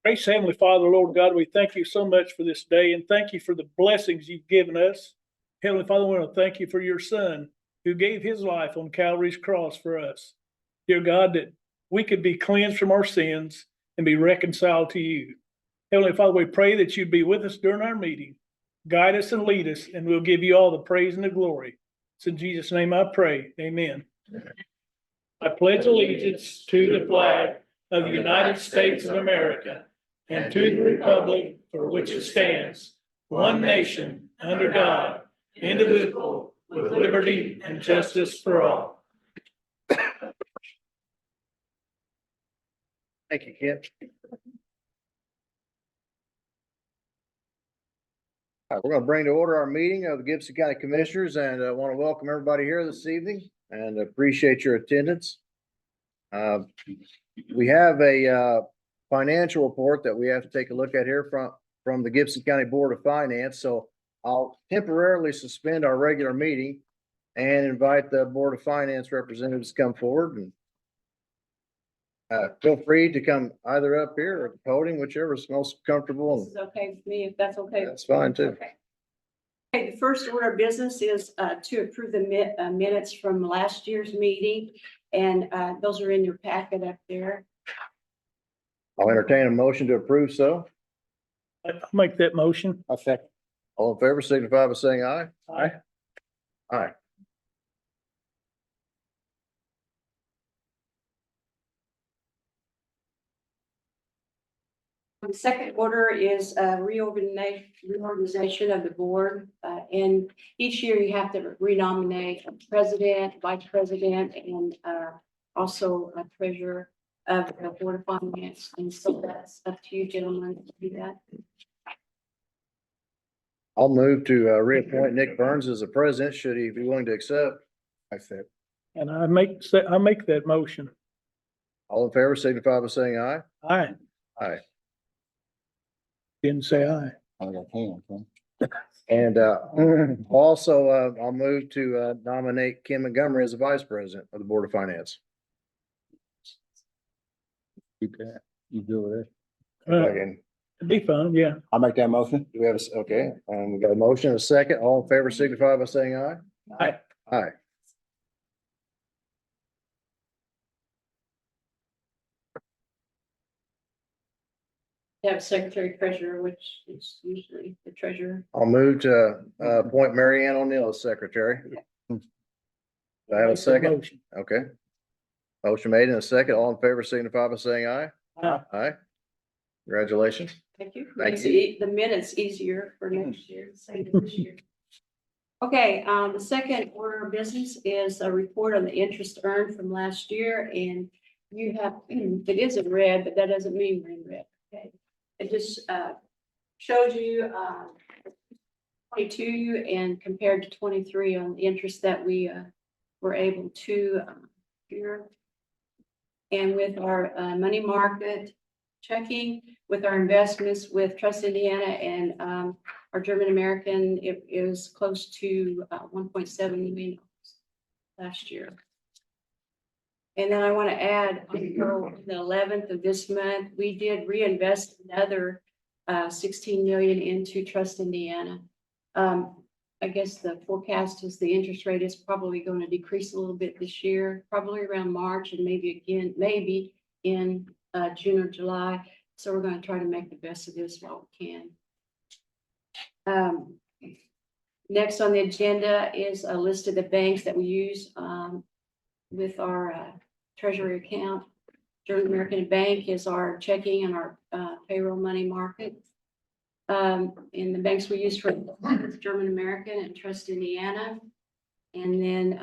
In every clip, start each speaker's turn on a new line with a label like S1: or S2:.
S1: Gracious Heavenly Father, Lord God, we thank you so much for this day and thank you for the blessings you've given us. Heavenly Father, we want to thank you for your Son who gave his life on Calvary's cross for us. Dear God, that we could be cleansed from our sins and be reconciled to you. Heavenly Father, we pray that you'd be with us during our meeting. Guide us and lead us, and we'll give you all the praise and the glory. It's in Jesus' name I pray. Amen. I pledge allegiance to the flag of the United States of America and to the republic for which it stands, one nation, under God, indivisible, with liberty and justice for all.
S2: Thank you, Kent. All right, we're going to bring to order our meeting of the Gibson County Commissioners, and I want to welcome everybody here this evening and appreciate your attendance. We have a financial report that we have to take a look at here from the Gibson County Board of Finance. So I'll temporarily suspend our regular meeting and invite the Board of Finance representatives to come forward, and feel free to come either up here or at the podium, whichever is most comfortable.
S3: This is okay with me, if that's okay.
S2: That's fine too.
S3: Okay. Okay, the first order of business is to approve the minutes from last year's meeting, and those are in your packet up there.
S2: I'll entertain a motion to approve so.
S1: I'll make that motion.
S2: I'll second. All in favor, signify by saying aye.
S1: Aye.
S2: Aye.
S3: The second order is reorganization of the board. And each year you have to renominate a president, vice president, and also a treasurer of the Board of Finance. And so that's up to you gentlemen to do that.
S2: I'll move to reappoint Nick Burns as the president, should he be willing to accept. I said.
S1: And I make that motion.
S2: All in favor, signify by saying aye.
S1: Aye.
S2: Aye.
S1: Didn't say aye.
S2: I got hands, huh? And also, I'll move to nominate Kim Montgomery as the vice president of the Board of Finance.
S4: Keep that. You do it.
S2: Again,
S1: It'd be fun, yeah.
S4: I'll make that motion.
S2: do we have okay, we got a motion and a second. All in favor, signify by saying aye.
S1: Aye.
S2: Aye.
S3: You have a secretary treasurer, which is usually the treasurer.
S2: I'll move to appoint Mary Ann O'Neill as secretary. Do I have a second?
S1: Motion.
S2: Okay. Motion made in a second. All in favor, signify by saying aye.
S1: Aye.
S2: Aye. Congratulations.
S3: Thank you.
S2: Thank
S3: Makes
S2: you.
S3: the minutes easier for next year, same as this year. Okay, the second order of business is a report on the interest earned from last year, and you have, it is in red, but that doesn't mean we're in red, okay? It just shows you 22 and compared to 23 on the interest that we were able to here. And with our money market checking, with our investments with Trust Indiana and our German American, it is close to 1.7 million last year. And then I want to add, on the 11th of this month, we did reinvest another 16 million into Trust Indiana. I guess the forecast is the interest rate is probably going to decrease a little bit this year, probably around March, and maybe in June or July. So we're going to try to make the best of this while we can. Next on the agenda is a list of the banks that we use with our treasury account. German American Bank is our checking and our payroll money market. And the banks we use for German American and Trust Indiana. And then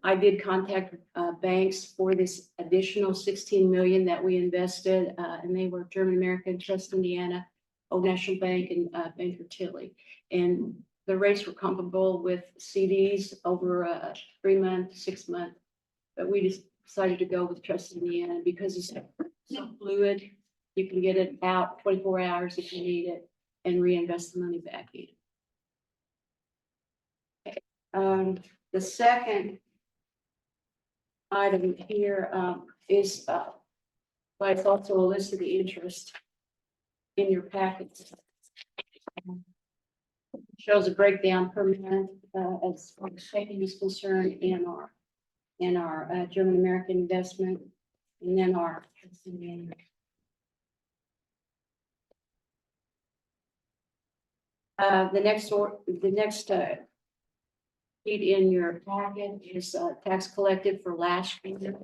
S3: I did contact banks for this additional 16 million that we invested, and they were German American, Trust Indiana, Old National Bank, and Banker Tilly. And the rates were comparable with CDs over a 3-month, 6-month, but we just decided to go with Trust Indiana because it's so fluid. You can get it out 24 hours if you need it and reinvest the money back in. Okay. The second item here is but it's also a list of the interest in your packets. Shows a breakdown per month, as far as checking is concerned in our German American investment, and then our. The next sheet in your packet is tax collected for last year.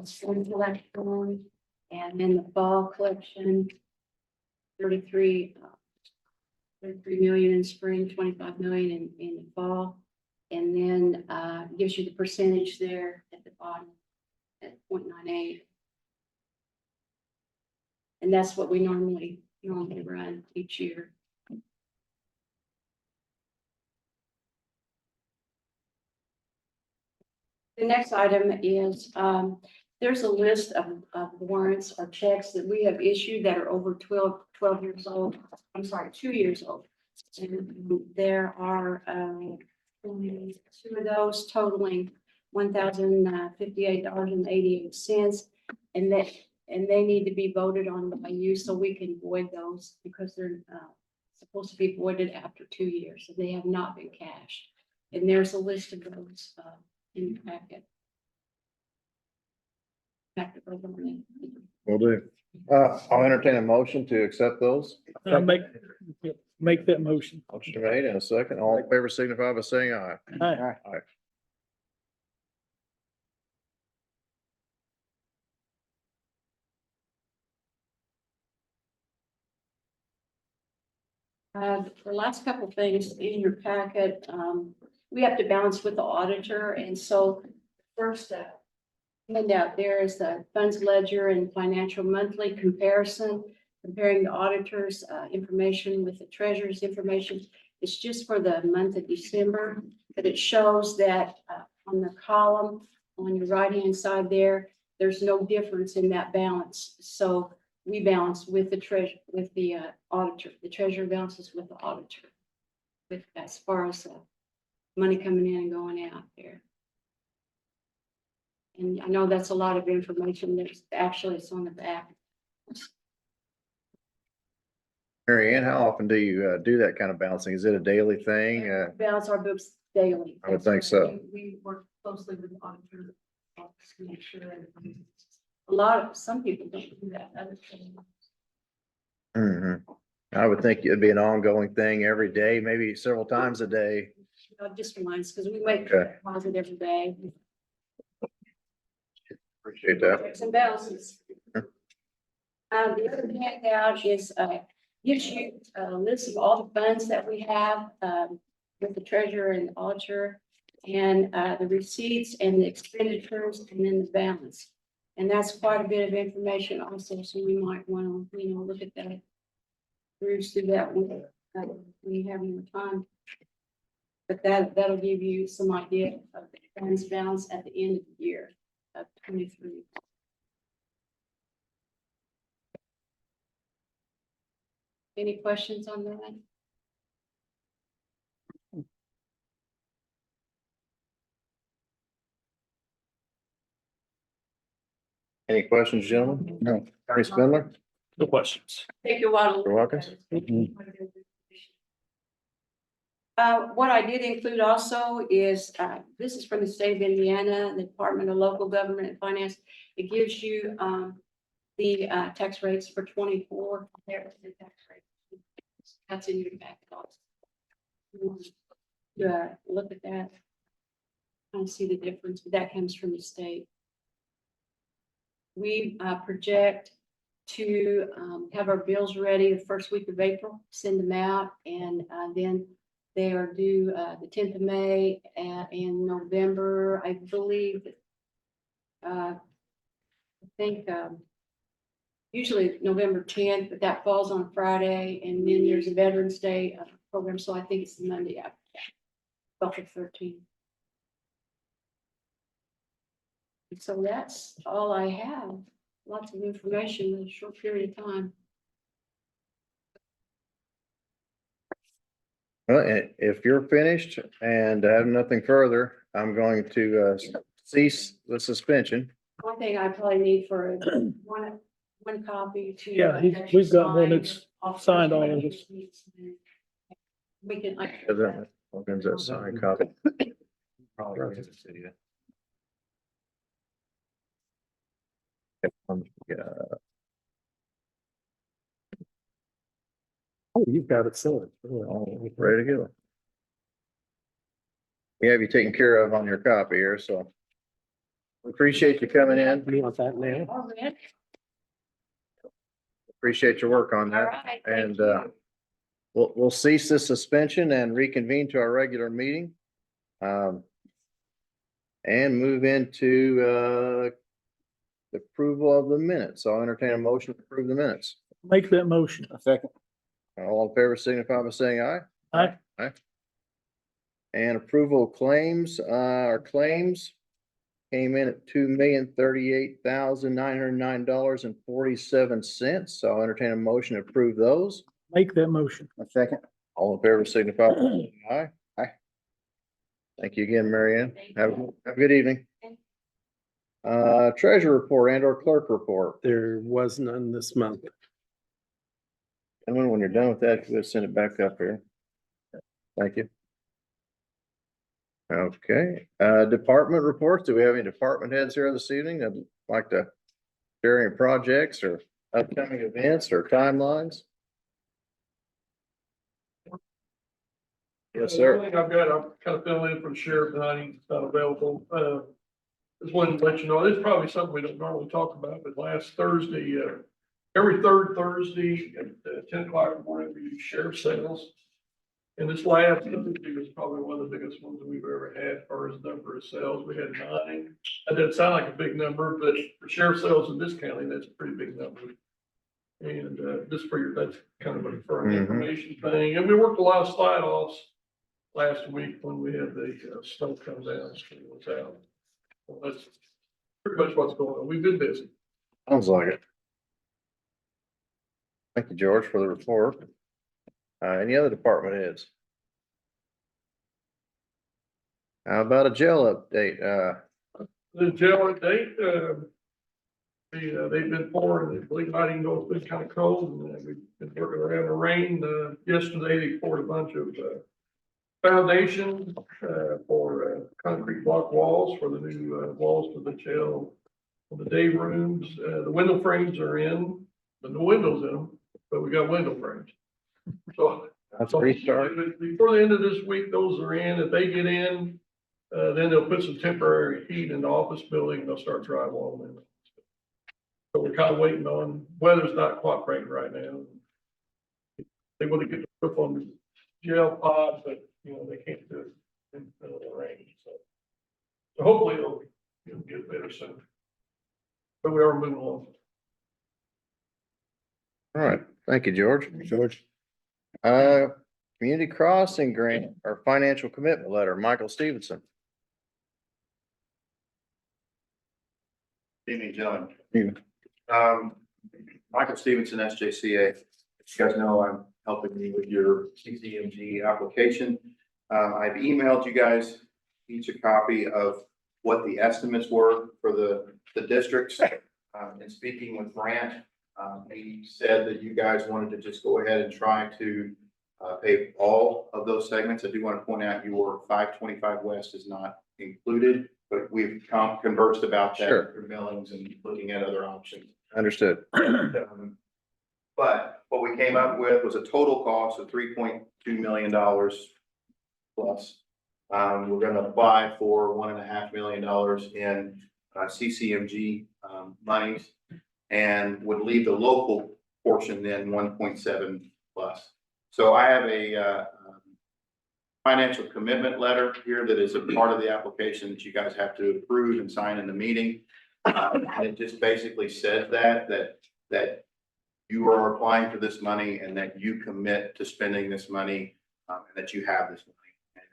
S3: Spring collection, and then the fall collection. 33 million in spring, 25 million in the fall. And then gives you the percentage there at the bottom at 0.98. And that's what we normally run each year. The next item is, there's a list of warrants or checks that we have issued that are over 12 years old. I'm sorry, 2 years old. And there are only 2 of those totaling $1,058.88. And they need to be voted on by you so we can void those because they're supposed to be voided after 2 years. And they have not been cashed. And there's a list of those in your packet.
S2: Will do. I'll entertain a motion to accept those.
S1: Make that motion.
S2: Motion made in a second. All in favor signify by saying aye.
S1: Aye.
S3: The last couple of things in your packet, we have to balance with the auditor, and so first, handout there is the funds ledger and financial monthly comparison, comparing the auditor's information with the treasurer's information. It's just for the month of December, but it shows that on the column on your right-hand side there's no difference in that balance. So we balance with the auditor. The treasurer balances with the auditor, with as far as money coming in and going out there. And I know that's a lot of information. There's actually it's on the back.
S2: Mary Ann, how often do you do that kind of balancing? Is it a daily thing?
S3: Balance our books daily.
S2: I would think so.
S3: We work closely with the auditor to make sure. Some people don't do that.
S2: I would think it'd be an ongoing thing every day, maybe several times a day.
S3: Just reminds, because we make
S2: Okay.
S3: deposit every day.
S2: Appreciate that.
S3: Checks and balances. The other handout is, gives you a list of all the funds that we have, with the treasurer and auditor, and, the receipts and the expenditures, and then the balance. And that's quite a bit of information also, so you might want to, look at that. Peruse through that when you have more time. But that'll give you some idea of the funds balance at the end of the year of 23. Any questions on that?
S2: Any questions, gentlemen?
S4: No.
S2: Attorney Spindler?
S1: No questions.
S3: Take you a while to.
S2: You're welcome.
S3: What I did include also is, this is from the state of Indiana, the Department of Local Government and Finance. It gives you, the, tax rates for 24 compared to the tax rate. That's in your back. Look at that. Kind of see the difference, but that comes from the state. We, project to, have our bills ready the first week of April, send them out, and, then they are due the 10th of May in November, I believe. I think usually November 10th, but that falls on Friday, and then there's a Veterans Day program, so I think it's the Monday after that, 12th or 13th. So that's all I have. Lots of information in a short period of time.
S2: Well, if you're finished and have nothing further, I'm going to cease the suspension
S3: One thing I probably need for one copy to.
S1: Yeah,
S3: that you
S1: we've got one
S3: sign
S1: that's
S3: off
S1: signed all
S3: the-
S1: of us.
S3: We can, like.
S2: Is that, when's that signed copy? Probably gives it to you. Yeah.
S4: Oh, you've got it sorted.
S2: All ready to go. We have you taken care of on your copy here, so. We appreciate you coming in.
S4: You want that now?
S3: All right,
S2: Appreciate your work on
S3: all
S2: that.
S3: right, thank
S2: And,
S3: you.
S2: we'll cease this suspension and reconvene to our regular meeting. And move into, the approval of the minutes. I'll entertain a motion to approve the minutes.
S1: Make that motion.
S4: A second.
S2: All in favor signify by saying aye.
S1: Aye.
S2: And approval of claims, our claims came in at $2,038,909.47. So I'll entertain a motion to approve those.
S1: Make that motion.
S4: A second.
S2: All in favor signify by saying aye.
S4: Aye.
S2: Thank you again, Mary Ann.
S3: Thank
S2: Have
S3: you.
S2: a good evening. Treasurer report and or clerk report.
S5: There was none this month.
S2: And when you're done with that, we'll send it back up here. Thank you. Okay, department reports. Do we have any department heads here this evening that'd like to share any projects or upcoming events or timelines? Yes,
S6: The
S2: sir.
S6: only thing I've got, I'm kind of filling in for the sheriff tonight, he's not available. Just wanted to let you know, it's probably something we don't normally talk about, but last Thursday, every third Thursday at 10 o'clock in the morning, we do sheriff sales. And this last Thursday was probably one of the biggest ones we've ever had as far as number of sales. We had 9. That doesn't sound like a big number, but for sheriff sales in this county, that's a pretty big number. And just for your, that's kind of for an information thing. And we worked a lot of slide offs last week when we had the snow come down, street was out. Well, that's pretty much what's going on. We've been busy.
S2: Sounds like it. Thank you, George, for the report. Any other department heads? How about a jail update?
S6: The jail update, they've been pouring, the lighting goes, been kind of cold, and we've been working around the rain. Yesterday, they poured a bunch of foundation for concrete block walls for the new walls for the jail, for the day rooms. The window frames are in, but no windows in them, but we got window frames. So.
S2: That's a restart.
S6: Before the end of this week, those are in. If they get in, then they'll put some temporary heat in the office building and they'll start drywalling in. So we're kind of waiting on, weather's not cooperating right now. They want to get the roof on the jail pod, but you know, they can't do it in the middle of the rain, so. So hopefully it'll get better soon. But we are moving along.
S2: All right, thank you, George.
S4: George.
S2: Community crossing grant or financial commitment letter, Michael Stevenson.
S7: Evening, gentlemen.
S2: You.
S7: Michael Stevenson, SJCA. As you guys know, I'm helping you with your CCMG application. I've emailed you guys each a copy of what the estimates were for the districts. In speaking with Grant, he said that you guys wanted to just go ahead and try to pay all of those segments. I do want to point out your 525 West is not included, but we've conversed about that
S2: Sure.
S7: for millings and looking at other options.
S2: Understood.
S7: But what we came up with was a total cost of $3.2 million plus. We're going to apply for $1.5 million in CCMG monies and would leave the local portion then 1.7 plus. So I have a financial commitment letter here that is a part of the application that you guys have to approve and sign in the meeting. And it just basically says that you are applying for this money and that you commit to spending this money and that you have this money. And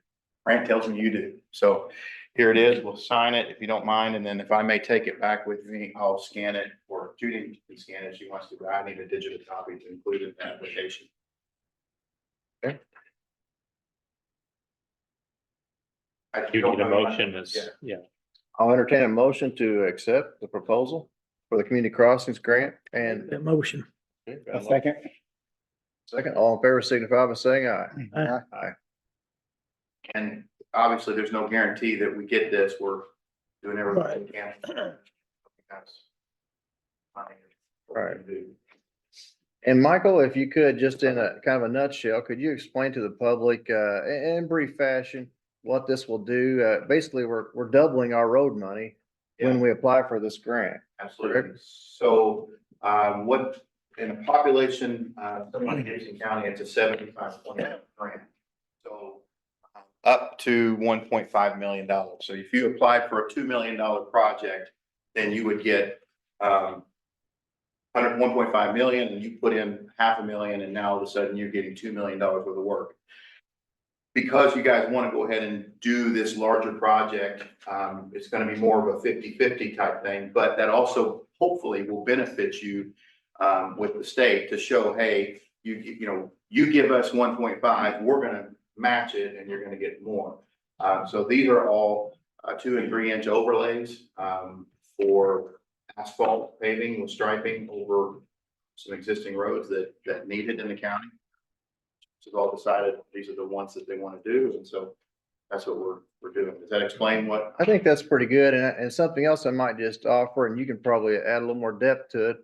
S7: Grant tells me you do. So here it is. We'll sign it if you don't mind. And then if I may take it back with me, I'll scan it, or Judy can scan it if she wants to, but I need a digital copy to include in the application.
S2: Okay.
S7: I
S8: You
S7: don't
S8: need a
S7: know.
S8: motion as,
S7: Yeah.
S8: yeah.
S2: I'll entertain a motion to accept the proposal for the community crossings grant and.
S1: That motion.
S2: Second. Second, all in favor signify by saying aye.
S1: Aye.
S2: Aye.
S7: And obviously, there's no guarantee that we get this. We're doing everything we can. That's fine.
S2: Right. And Michael, if you could, just in a kind of a nutshell, could you explain to the public, in brief fashion, what this will do? Basically, we're doubling our road money when we apply for this grant.
S7: Absolutely. So, what, in a population, similar to Gibson County, it's a 75-20 grant. So, up to $1.5 million. So if you apply for a $2 million project, then you would get, 1.5 million, and you put in $500,000, and now all of a sudden you're getting $2 million worth of work. Because you guys want to go ahead and do this larger project, it's going to be more of a 50-50 type thing, but that also hopefully will benefit you with the state to show, hey, you give us 1.5, we're going to match it, and you're going to get more. So these are all 2 and 3 inch overlays for asphalt paving with striping over some existing roads that need it in the county. So they've all decided these are the ones that they want to do, and so that's what we're doing. Does that explain what?
S2: I think that's pretty good. And something else I might just offer, and you can probably add a little more depth to it.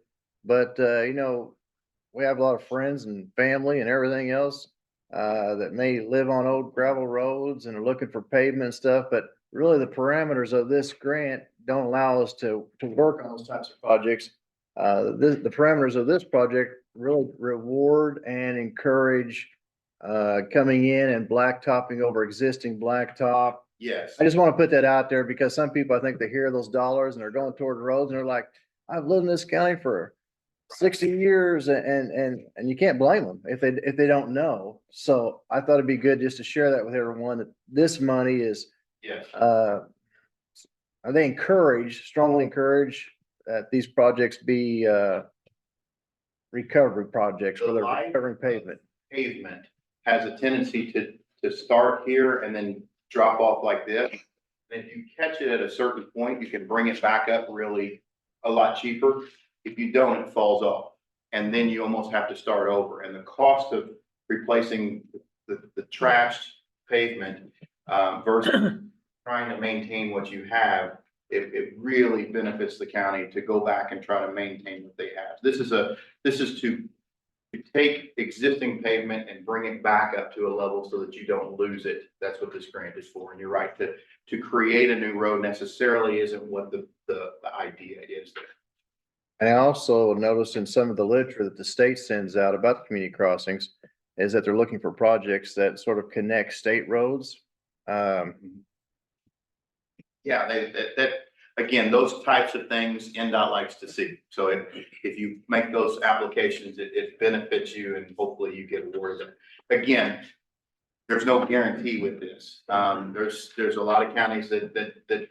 S2: But, we have a lot of friends and family and everything else that may live on old gravel roads and are looking for pavement and stuff, but really the parameters of this grant don't allow us to work on those types of projects. The parameters of this project really reward and encourage coming in and blacktopping over existing blacktop.
S7: Yes.
S2: I just want to put that out there because some people, I think they hear those dollars and they're going toward roads and they're like, I've lived in this county for 60 years and you can't blame them if they don't know. So I thought it'd be good just to share that with everyone that this money is,
S7: Yes.
S2: they strongly encourage that these projects be, recovery projects where they're recovering pavement.
S7: Pavement has a tendency to start here and then drop off like this. And if you catch it at a certain point, you can bring it back up really a lot cheaper. If you don't, it falls off. And then you almost have to start over. And the cost of replacing the trashed pavement versus trying to maintain what you have, it really benefits the county to go back and try to maintain what they have. This is to take existing pavement and bring it back up to a level so that you don't lose it. That's what this grant is for. And you're right, to create a new road necessarily isn't what the idea is there.
S2: And I also noticed in some of the literature that the state sends out about the community crossings is that they're looking for projects that sort of connect state roads.
S7: Yeah, that again, those types of things NDOT likes to see. So if you make those applications, it benefits you and hopefully you get awarded. Again, there's no guarantee with this. There's a lot of counties that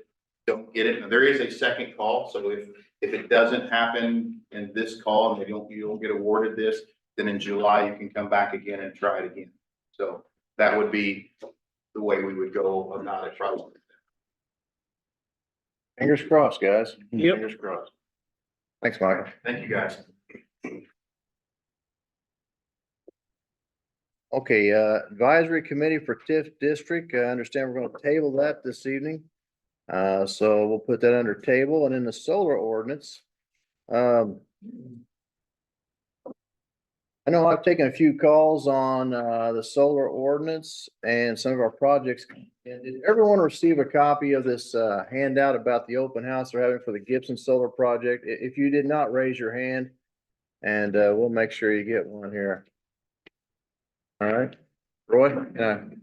S7: don't get it. There is a second call. So if it doesn't happen in this call and you don't get awarded this, then in July you can come back again and try it again. So that would be the way we would go about it. Probably.
S2: Fingers crossed, guys.
S1: Yep.
S2: Fingers crossed. Thanks, Michael.
S7: Thank you, guys.
S2: Okay, advisory committee for TIF district. I understand we're going to table that this evening. So we'll put that under table and in the solar ordinance. I know I've taken a few calls on the solar ordinance and some of our projects. And did everyone receive a copy of this handout about the open house they're having for the Gibson Solar Project? If you did not, raise your hand and we'll make sure you get one here. All right, Roy, can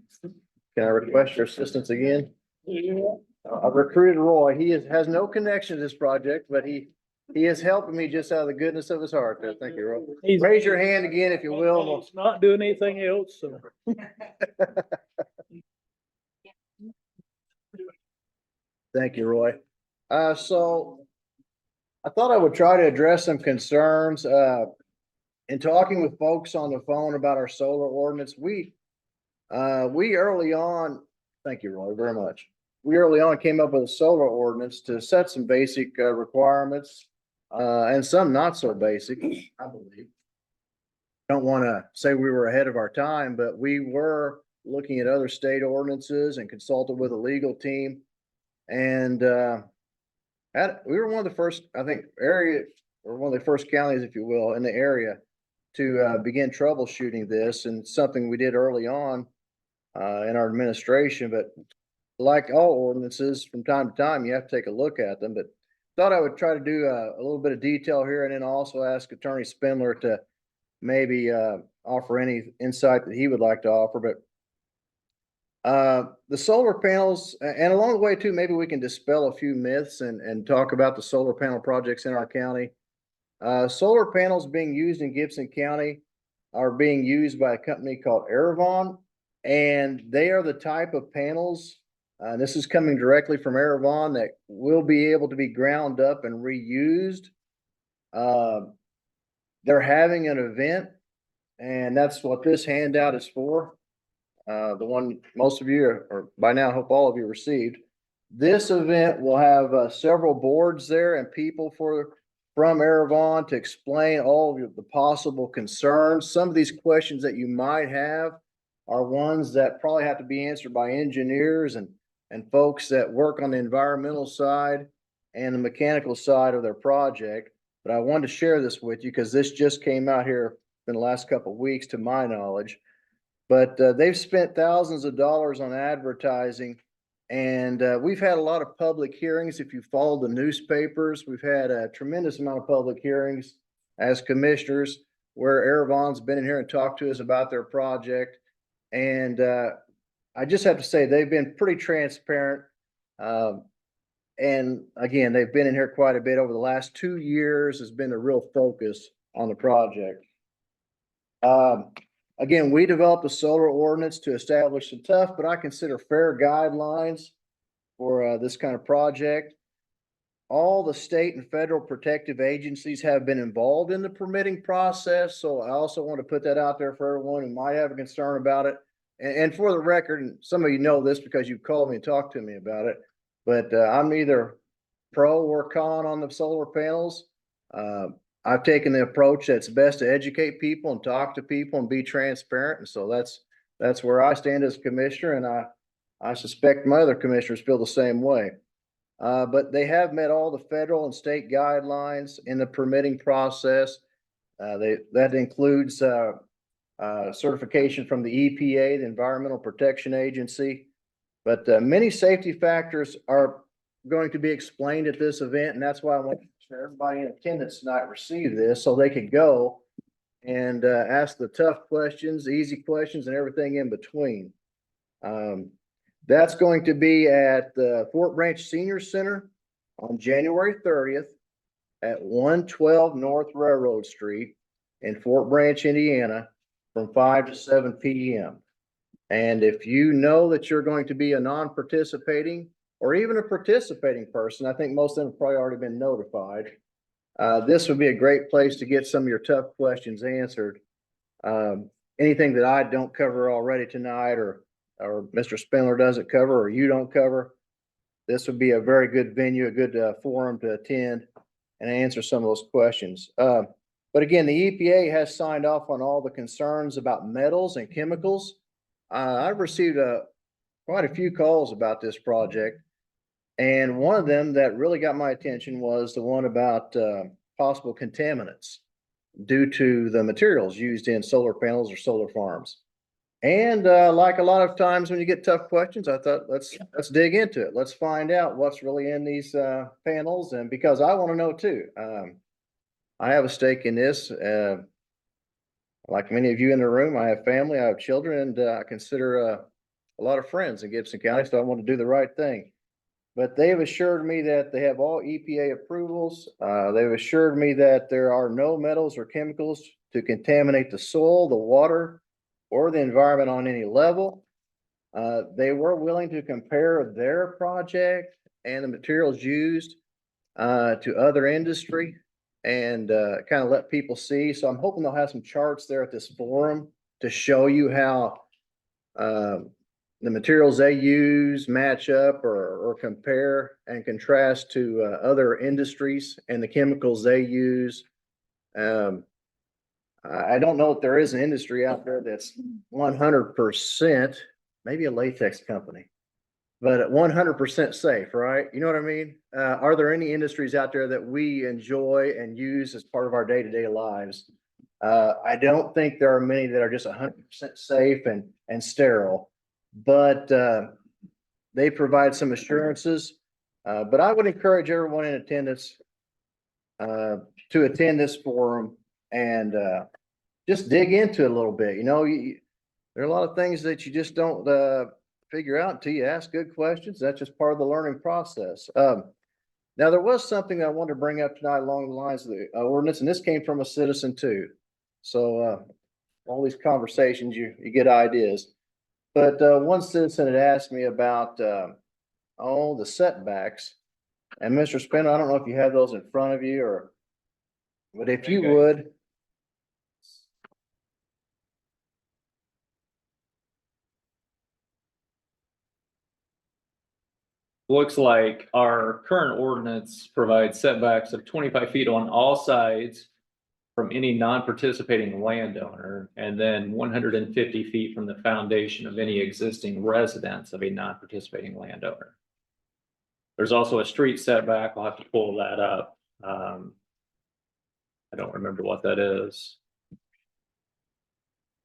S2: I request your assistance again? I've recruited Roy. He has no connection to this project, but he is helping me just out of the goodness of his heart. Thank you, Roy.
S1: He's
S2: Raise your hand again if you will.
S1: He's not doing anything else, so.
S2: Thank you, Roy. So I thought I would try to address some concerns, in talking with folks on the phone about our solar ordinance. We early on, thank you, Roy, very much. we early on came up with a solar ordinance to set some basic requirements, and some not so basic, I believe. Don't want to say we were ahead of our time, but we were looking at other state ordinances and consulted with a legal team. And we were one of the first, I think, or one of the first counties, if you will, in the area to begin troubleshooting this, and something we did early on in our administration. But like all ordinances, from time to time, you have to take a look at them. But thought I would try to do a little bit of detail here, and then also ask Attorney Spindler to maybe offer any insight that he would like to offer. But the solar panels, and along the way too, maybe we can dispel a few myths and talk about the solar panel projects in our county. Solar panels being used in Gibson County are being used by a company called Aravon, and they are the type of panels, this is coming directly from Aravon, that will be able to be ground up and reused. They're having an event, and that's what this handout is for. The one most of you, or by now, I hope all of you received. This event will have several boards there and people from Aravon to explain all of the possible concerns. Some of these questions that you might have are ones that probably have to be answered by engineers and folks that work on the environmental side and the mechanical side of their project. But I wanted to share this with you because this just came out here in the last couple of weeks, to my knowledge. But they've spent thousands of dollars on advertising, and we've had a lot of public hearings. If you follow the newspapers, we've had a tremendous amount of public hearings as commissioners where Aravon's been in here and talked to us about their project. And I just have to say, they've been pretty transparent. And again, they've been in here quite a bit over the last 2 years, has been a real focus on the project. Again, we developed a solar ordinance to establish some tough, but I consider fair guidelines for this kind of project. All the state and federal protective agencies have been involved in the permitting process. So I also want to put that out there for everyone who might have a concern about it. And for the record, and some of you know this because you've called me and talked to me about it, but I'm neither pro or con on the solar panels. I've taken the approach that it's best to educate people and talk to people and be transparent. And so that's where I stand as commissioner, and I suspect my other commissioners feel the same way. But they have met all the federal and state guidelines in the permitting process. That includes certification from the EPA, the Environmental Protection Agency. But many safety factors are going to be explained at this event, and that's why I want everybody in attendance tonight receive this so they can go and ask the tough questions, easy questions, and everything in between. That's going to be at the Fort Branch Senior Center on January 30th at 112 North Railroad Street in Fort Branch, Indiana, from 5 to 7 p.m. And if you know that you're going to be a non-participating or even a participating person, I think most of them have probably already been notified. This would be a great place to get some of your tough questions answered. Anything that I don't cover already tonight, or Mr. Spindler doesn't cover, or you don't cover, this would be a very good venue, a good forum to attend and answer some of those questions. But again, the EPA has signed off on all the concerns about metals and chemicals. I've received quite a few calls about this project. And one of them that really got my attention was the one about possible contaminants due to the materials used in solar panels or solar farms. And like a lot of times when you get tough questions, I thought, let's dig into it. Let's find out what's really in these panels. And because I want to know too, I have a stake in this. Like many of you in the room, I have family, I have children, and I consider a lot of friends in Gibson County, so I want to do the right thing. But they have assured me that they have all EPA approvals. They've assured me that there are no metals or chemicals to contaminate the soil, the water, or the environment on any level. They were willing to compare their project and the materials used to other industry and kind of let people see. So I'm hoping they'll have some charts there at this forum to show you how the materials they use match up or compare and contrast to other industries and the chemicals they use. I don't know if there is an industry out there that's 100%, maybe a latex company, but 100% safe, right? You know what I mean? Are there any industries out there that we enjoy and use as part of our day-to-day lives? I don't think there are many that are just 100% safe and sterile, but they provide some assurances. But I would encourage everyone in attendance to attend this forum and just dig into it a little bit. You know, there are a lot of things that you just don't figure out until you ask good questions. That's just part of the learning process. Now, there was something I wanted to bring up tonight along the lines of the ordinance, and this came from a citizen too. So all these conversations, you get ideas. But one citizen had asked me about the setbacks. And Mr. Spindle, I don't know if you have those in front of you or, but if you would.
S8: Looks like our current ordinance provides setbacks of 25 feet on all sides from any non-participating landowner, and then 150 feet from the foundation of any existing residence of a non-participating landowner. There's also a street setback. I'll have to pull that up. I don't remember what that is.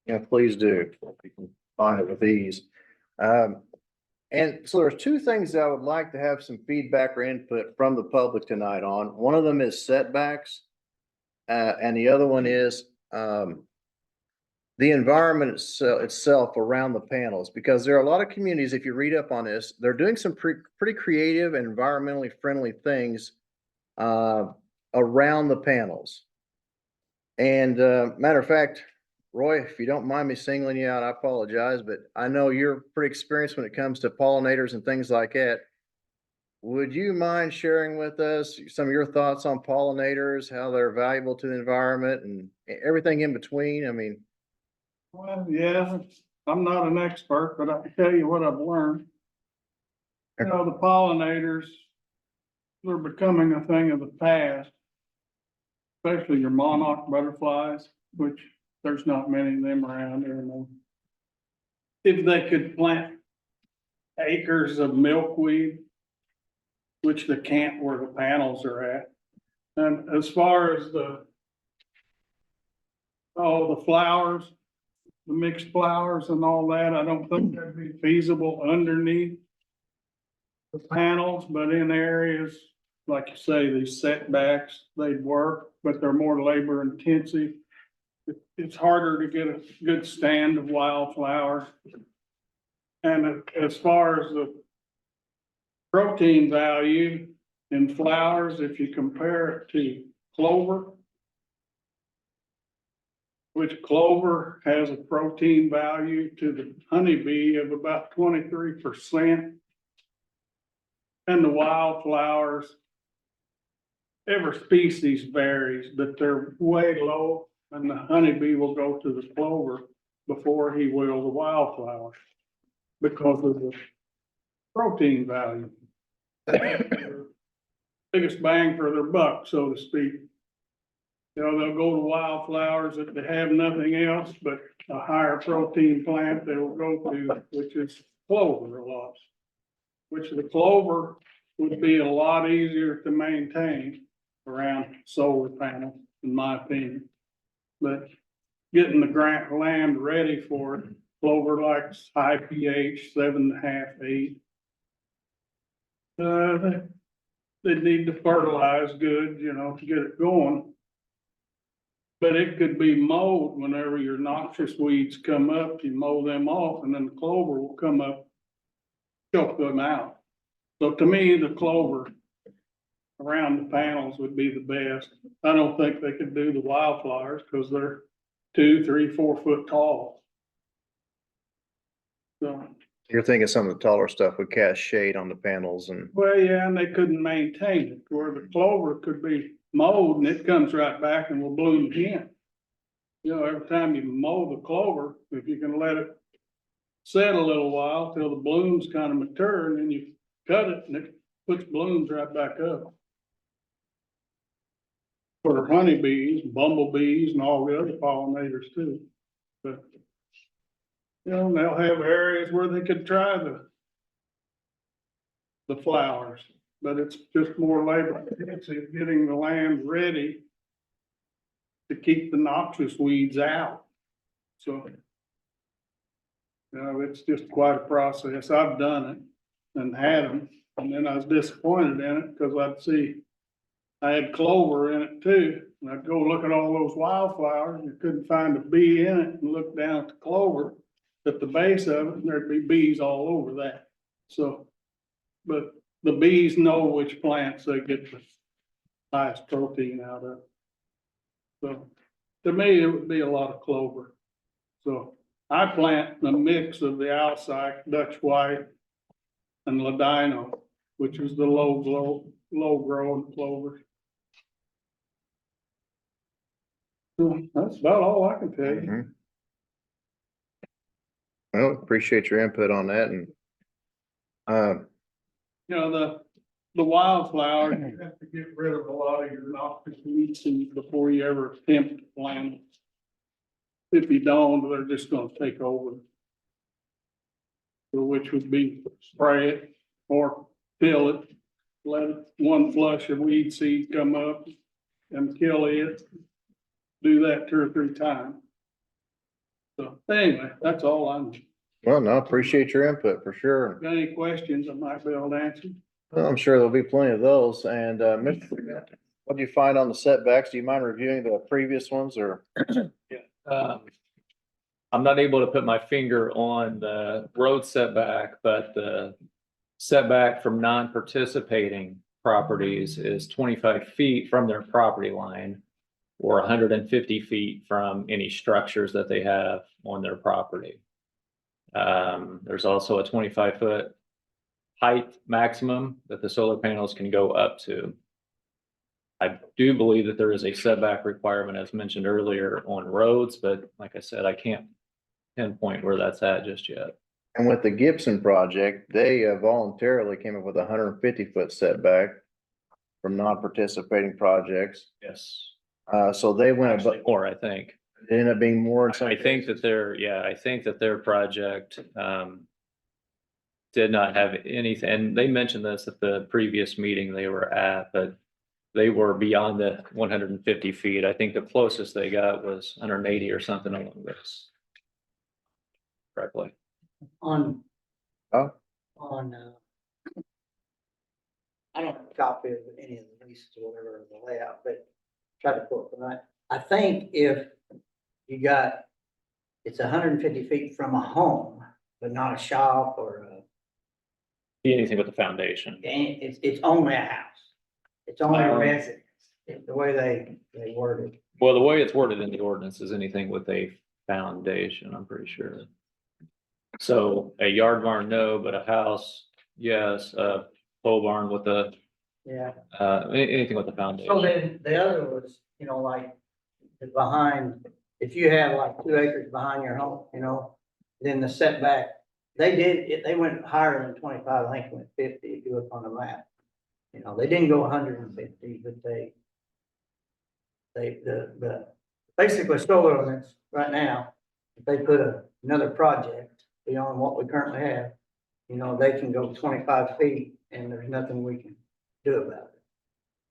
S2: Yeah, please do. You can find it with ease. And so there's two things that I would like to have some feedback or input from the public tonight on. One of them is setbacks. And the other one is the environment itself around the panels, because there are a lot of communities, if you read up on this, they're doing some pretty creative and environmentally friendly things around the panels. And matter of fact, Roy, if you don't mind me singling you out, I apologize, but I know you're pretty experienced when it comes to pollinators and things like that. Would you mind sharing with us some of your thoughts on pollinators, how they're valuable to the environment and everything in between? I mean,
S9: Well, yeah, I'm not an expert, but I can tell you what I've learned. You know, the pollinators, they're becoming a thing of the past. Especially your monarch butterflies, which there's not many of them around anymore. If they could plant acres of milkweed, which they can't where the panels are at. And as far as the flowers, the mixed flowers and all that, I don't think that'd be feasible underneath the panels, but in areas, like you say, these setbacks, they'd work, but they're more labor intensive. It's harder to get a good stand of wildflowers. And as far as the protein value in flowers, if you compare it to clover, which clover has a protein value to the honeybee of about 23%. And the wildflowers, every species varies, but they're way low, and the honeybee will go to the clover before he will the wildflower because of the protein value. Biggest bang for their buck, so to speak. You know, they'll go to wildflowers if they have nothing else but a higher protein plant they'll go to, which is clover a lot. Which the clover would be a lot easier to maintain around solar panels, in my opinion. But getting the grant land ready for it, clover likes high pH, 7.5, 8. They need to fertilize good, you know, to get it going. But it could be mowed whenever your noxious weeds come up, you mow them off, and then the clover will come up, choke them out. So to me, the clover around the panels would be the best. I don't think they could do the wildflowers because they're 2, 3, 4 foot tall. So,
S2: you're thinking some of the taller stuff would cast shade on the panels and.
S9: well, yeah, and they couldn't maintain it, where the clover could be mowed and it comes right back and will bloom again. You know, every time you mow the clover, if you can let it set a little while till the blooms kind of mature, and then you cut it and it puts blooms right back up. For honeybees, bumblebees and all the other pollinators too. But, you know, they'll have areas where they could try the flowers, but it's just more labor intensive getting the land ready to keep the noxious weeds out. So, you know, it's just quite a process. I've done it and had them, and then I was disappointed in it because I'd see I had clover in it too, and I'd go look at all those wildflowers and couldn't find a bee in it, and look down at the clover at the base of it, and there'd be bees all over that. So, but the bees know which plants they get the highest protein out of. So, to me, it would be a lot of clover. So, I plant a mix of the Alsike, Dutch White, and Ladino, which is the low growing clover. So that's about all I can tell you.
S2: Mhm. Well, appreciate your input on that and,
S9: You know, the wildflowers, you have to get rid of a lot of your noxious weed seed before you ever attempt to plant them. If you don't, they're just gonna take over. So which would be spray it or fill it, let one flush of weed seed come up and kill it. Do that 2 or 3 times. So anyway, that's all I'm,
S2: well, no, appreciate your input for sure.
S9: got any questions I might be able to answer?
S2: Well, I'm sure there'll be plenty of those. And, Mr. What do you find on the setbacks? Do you mind reviewing the previous ones or?
S8: I'm not able to put my finger on the road setback, but the setback from non-participating properties is 25 feet from their property line or 150 feet from any structures that they have on their property. There's also a 25-foot height maximum that the solar panels can go up to. I do believe that there is a setback requirement, as mentioned earlier, on roads, but like I said, I can't pinpoint where that's at just yet.
S2: And with the Gibson project, they voluntarily came up with 150-foot setback from non-participating projects.
S8: Yes.
S2: So they went
S8: Actually,
S2: above,
S8: more, I think.
S2: it ended up being more in some
S8: I think that I think that their project, did not have anything, and they mentioned this at the previous meeting they were at, but they were beyond the 150 feet. I think the closest they got was 180 or something along this. Correctly.
S10: On.
S2: Oh.
S10: On, I don't have a copy of any of the leases or whatever, of the layout, but try to pull it tonight. I think if you got, it's 150 feet from a home, but not a shop or
S8: Be anything but the foundation.
S10: it's only a house. It's only a residence, the way they word it.
S8: Well, the way it's worded in the ordinance is anything with a foundation, I'm pretty sure. So a yard barn, no, but a house, yes, a pole barn with a,
S10: Yeah.
S8: anything with a
S10: So
S8: foundation.
S10: then the other was, you know, like behind, if you have like 2 acres behind your home, you know, then the setback, they went higher than 25, I think went 50 if you look on the map. You know, they didn't go 150, but basically solar ordinance right now, if they put another project beyond what we currently have, you know, they can go 25 feet and there's nothing we can do about it.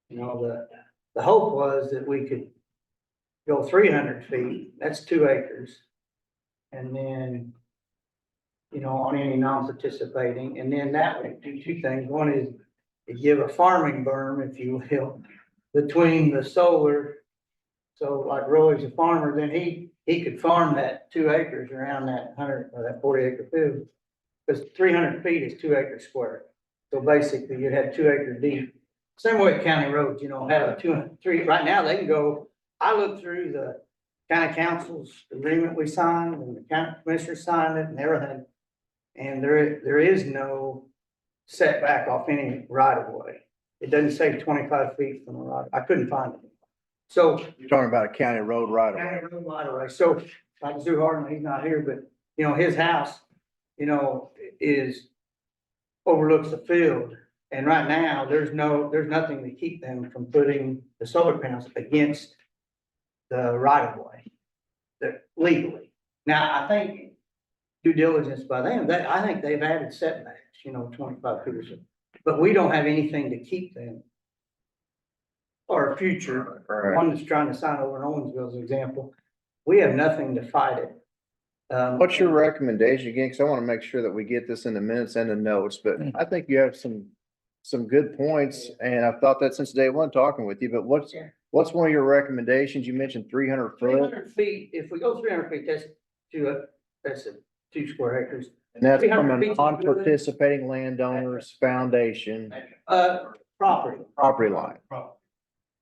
S10: You know, the hope was that we could go 300 feet, that's 2 acres. And then, you know, on any non-participating, and then that would do 2 things. One is to give a farming berm, if you will, between the solar. So like Roy's a farmer, then he could farm that 2 acres around that 100 or that 40 acre field. Because 300 feet is 2 acres square. So basically you'd have 2 acre deep. Same way county roads, you know, have a 2, 3, right now they can go, I looked through the county council's agreement we signed and the county commissioner signed it and everything. And there is no setback off any right of way. It doesn't say 25 feet from the right. I couldn't find it. So
S2: You're talking about a county road right away.
S10: county road right of way. So like Zoo Harden, he's not here, but you know, his house, you know, is overlooks the field. And right now, there's nothing to keep them from putting the solar panels against the right of way. They're legally. Now, I think due diligence by them, I think they've added setbacks, 25 feet or so. But we don't have anything to keep them. Or future,
S2: Correct.
S10: one that's trying to sign over in Owensville as an example, we have nothing to fight it.
S2: What's your recommendation again? Cause I want to make sure that we get this in the minutes and the notes, but I think you have some good points. And I've thought that since day one talking with you, but what's one of your recommendations? You mentioned 300
S10: Three
S2: foot
S10: hundred feet, if we go 300 feet, that's 2 square acres.
S2: and that's from
S10: 300
S2: a
S10: feet is good.
S2: non-participating landowner's foundation
S10: Property.
S2: property line.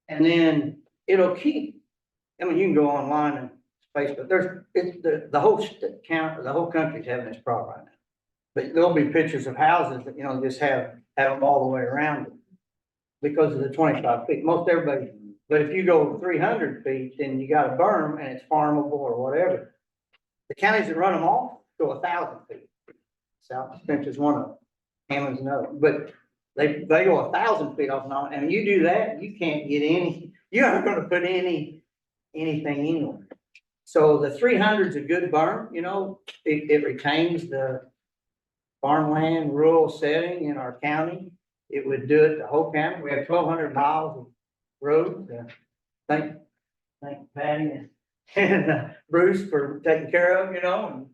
S10: And then it'll keep, I mean, you can go online and Facebook, the whole country's having this problem right now. But there'll be pictures of houses that, just have them all the way around it. Because of the 25 feet, most everybody, but if you go 300 feet, then you got a berm and it's farmable or whatever. The counties that run them off go 1,000 feet. South Spencer's one of them, Hammond's another, but they go 1,000 feet off and on, and you do that, you can't get you're not gonna put anything anywhere. So the 300 is a good berm, it retains the farmland, rural setting in our county. It would do it the whole county. We have 1,200 miles of road. Thank Patty and Bruce for taking care of, and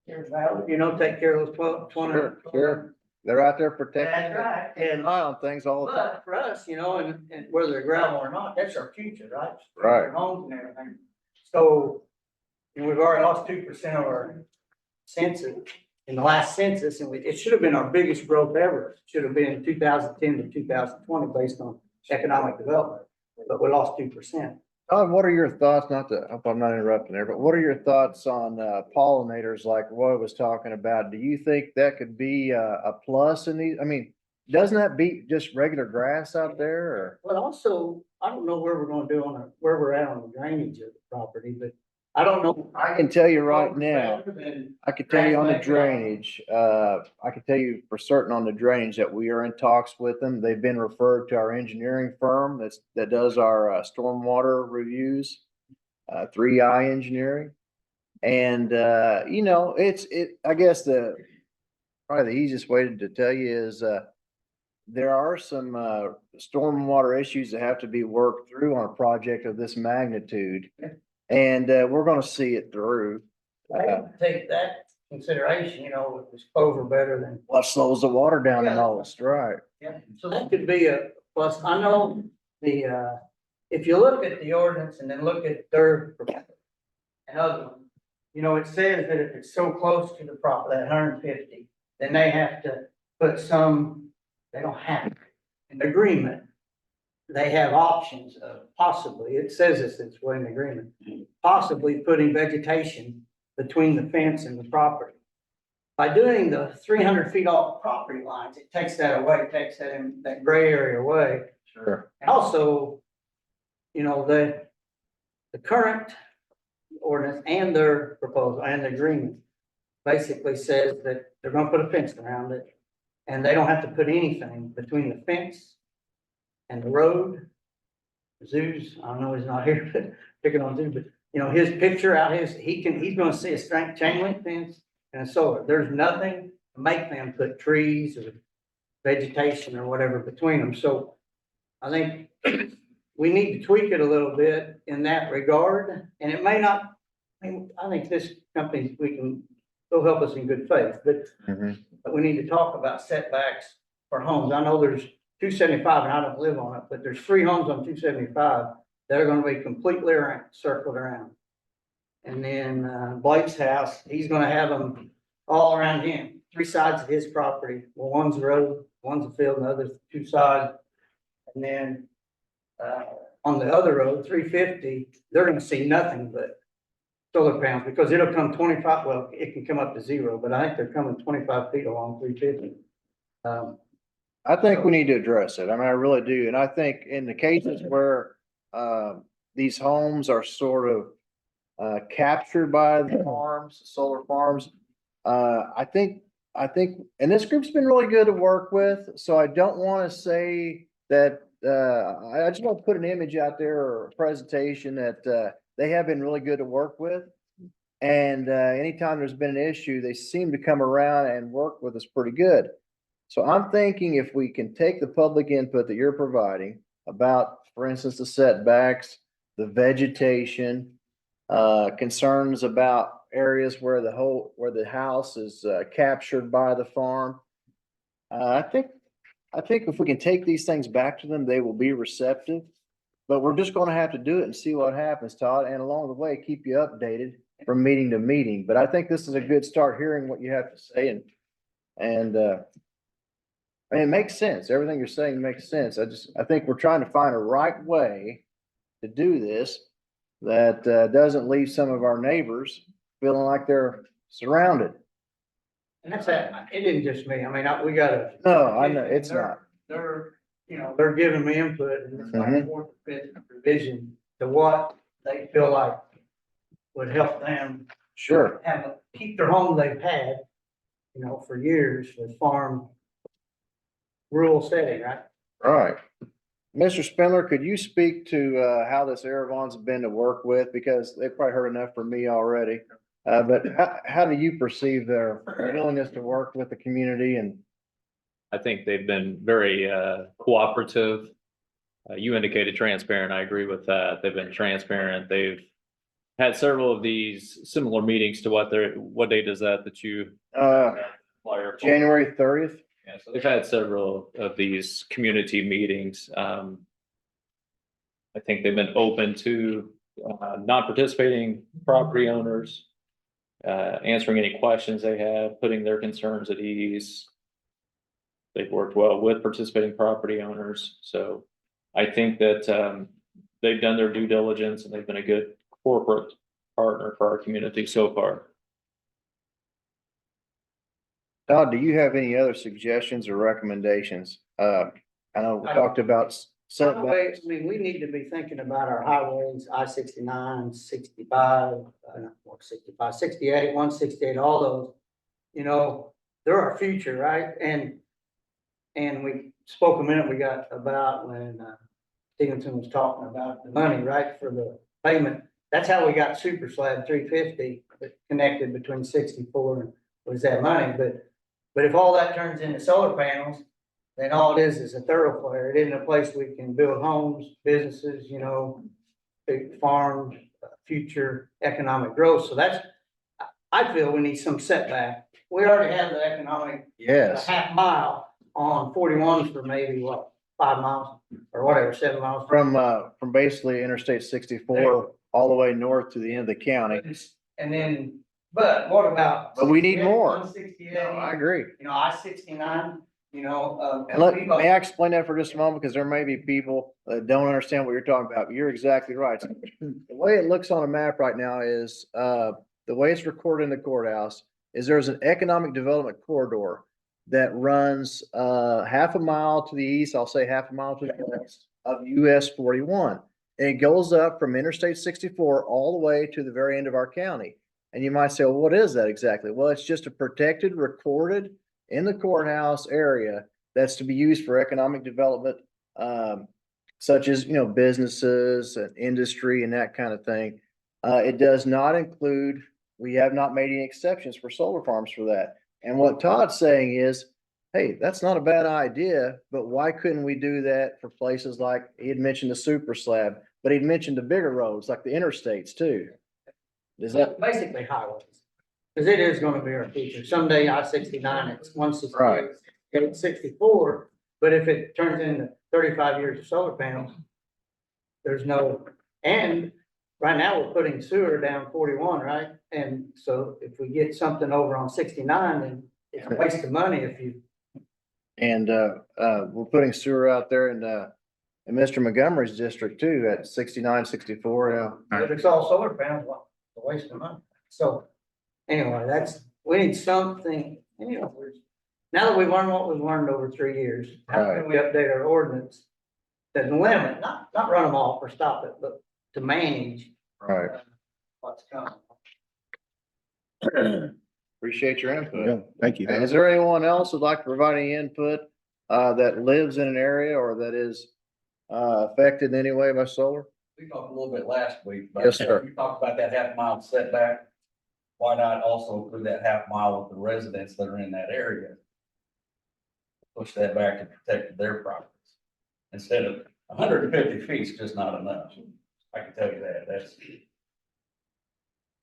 S10: here's Val, take care of those 20.
S2: Sure. They're out there protecting.
S10: That's right. And
S2: Eye on things all the time.
S10: but for us, and whether they're gravel or not, that's our future, right?
S2: Right.
S10: Our homes and everything. So, we've already lost 2% of our census in the last census, and it should have been our biggest growth ever. It should have been 2010 to 2020 based on economic development, but we lost 2%.
S2: Todd, what are your thoughts, I hope I'm not interrupting there, but what are your thoughts on pollinators like Roy was talking about? Do you think that could be a plus in these? I mean, doesn't that beat just regular grass out there or?
S10: But also, I don't know where we're gonna do where we're at on the drainage of the property, but I don't know.
S2: I can tell you right now,
S10: And
S2: I can tell you on the drainage, I can tell you for certain on the drainage that we are in talks with them. They've been referred to our engineering firm that does our stormwater reviews, 3i Engineering. And, I guess probably the easiest way to tell you is, there are some, stormwater issues that have to be worked through on a project of this magnitude. And, we're gonna see it through.
S10: take that consideration, it was over better than.
S2: What slows the water down the most, right?
S10: Yeah, so that could be a plus. I know if you look at the ordinance and then look at their and other one, it says that if it's so close to the property, that 150, then they have to put they don't have an agreement. They have options of possibly, it says it's way in the agreement, possibly putting vegetation between the fence and the property. By doing the 300 feet off property lines, it takes that away, takes that gray area away.
S2: Sure.
S10: And also, the current ordinance and their proposal and the agreement basically says that they're gonna put a fence around it. And they don't have to put anything between the fence and the road. Zeus, I know he's not here, but picking on Zeus, but his picture out he's gonna see a straight chain link fence and a solar. There's nothing to make them put trees or vegetation or whatever between them. So I think we need to tweak it a little bit in that regard. And it may not, I think this company, they'll help us in good faith, but we need to talk about setbacks for homes. I know there's 275 and I don't live on it, but there's 3 homes on 275 that are gonna be completely circled around. And then Blake's house, he's gonna have them all around him, 3 sides of his property. Well, one's a road, one's a field, and the other's 2 sides. And then on the other road, 350, they're gonna see nothing but solar panels because it'll come 25, well, it can come up to 0, but I think they're coming 25 feet along 350.
S2: I think we need to address it. I mean, I really do. And I think in the cases where, these homes are sort of, captured by the farms, solar farms, I think I think, and this group's been really good to work with, so I don't want to say that, I just want to put an image out there or a presentation that, they have been really good to work with. And, anytime there's been an issue, they seem to come around and work with us pretty good. So I'm thinking if we can take the public input that you're providing about, for instance, the setbacks, the vegetation, concerns about areas where where the house is, captured by the farm. I think if we can take these things back to them, they will be receptive. But we're just gonna have to do it and see what happens, Todd, and along the way, keep you updated from meeting to meeting. But I think this is a good start, hearing what you have to say, and it makes sense. Everything you're saying makes sense. I think we're trying to find a right way to do this that, doesn't leave some of our neighbors feeling like they're surrounded.
S10: And that's that, it isn't just me, I mean, we gotta.
S2: No, I know, it's not.
S10: They're, they're giving me input and it's like
S2: Mhm.
S10: fourth, fifth revision to what they feel like would help them
S2: Sure.
S10: keep their home they've had, for years, the farm rural setting, right?
S2: All right. Mr. Spindler, could you speak to, how this Aravon's been to work with? Because they've probably heard enough from me already. But how do you perceive their willingness to work with the community? And
S8: I think they've been very cooperative. You indicated transparent. I agree with that. They've been transparent. They've had several of these similar meetings to what date is that you? Flyer for?
S2: January 30th?
S8: Yeah, so they've had several of these community meetings. I think they've been open to non-participating property owners, answering any questions they have, putting their concerns at ease. They've worked well with participating property owners, so I think that they've done their due diligence and they've been a good corporate partner for our community so far.
S2: Todd, do you have any other suggestions or recommendations? I know we talked about setbacks.
S10: Highways, I mean, we need to be thinking about our highways, I-69, 65, not 65, 68, 168, all those. They're our future, right? And we spoke a minute, we got about when Stevenson was talking about the money, right, for the payment. That's how we got Super Slab 350 that connected between 64 and was that money. But if all that turns into solar panels, then all it is a thoroughfare. It isn't a place we can build homes, businesses, big farms, future economic growth. So I feel we need some setback. We already have the economic
S2: Yes.
S10: half mile on 41 for maybe 5 miles or whatever, 7 miles.
S2: From basically Interstate 64 all the way north to the end of the county.
S10: And then, but what about?
S2: But we need more.
S10: 168,
S2: I agree.
S10: I-69,
S2: And may I explain that for just a moment? Because there may be people that don't understand what you're talking about. You're exactly right. The way it looks on a map right now is, the way it's recorded in the courthouse is there's an economic development corridor that runs, half a mile to the east, I'll say half a mile to the west of US 41. And it goes up from Interstate 64 all the way to the very end of our county. And you might say, well, what is that exactly? Well, it's just a protected, recorded in the courthouse area that's to be used for economic development, such as, businesses and industry and that kind of thing. It does not include, we have not made any exceptions for solar farms for that. And what Todd's saying is, hey, that's not a bad idea, but why couldn't we do that for places like, he had mentioned the Super Slab, but he'd mentioned the bigger roads like the interstates too. Does that?
S10: Basically highways, because it is gonna be our future. Someday I-69, it's 168,
S2: Right.
S10: it's 64, but if it turns into 35 years of solar panels, there's no, and right now we're putting sewer down 41, right? And so if we get something over on 69, then it's a waste of money if you.
S2: And, we're putting sewer out there in Mr. Montgomery's district too, at 69, 64, yeah.
S10: If it's all solar panels, well, it's a waste of money. So anyway, we need something, now that we've learned what we've learned over 3 years, how can we update our ordinance? To limit, not run them off or stop it, but to manage.
S2: Right.
S10: What's coming.
S2: Appreciate your
S4: Yeah,
S2: input.
S4: thank you.
S2: And is there anyone else who'd like to provide any input, that lives in an area or that is, affected in any way by solar?
S11: We talked a little bit last week. but
S2: Yes, sir.
S11: We talked about that half mile setback. Why not also include that half mile with the residents that are in that area? Push that back to protect their properties. Instead of 150 feet is just not enough. I can tell you that,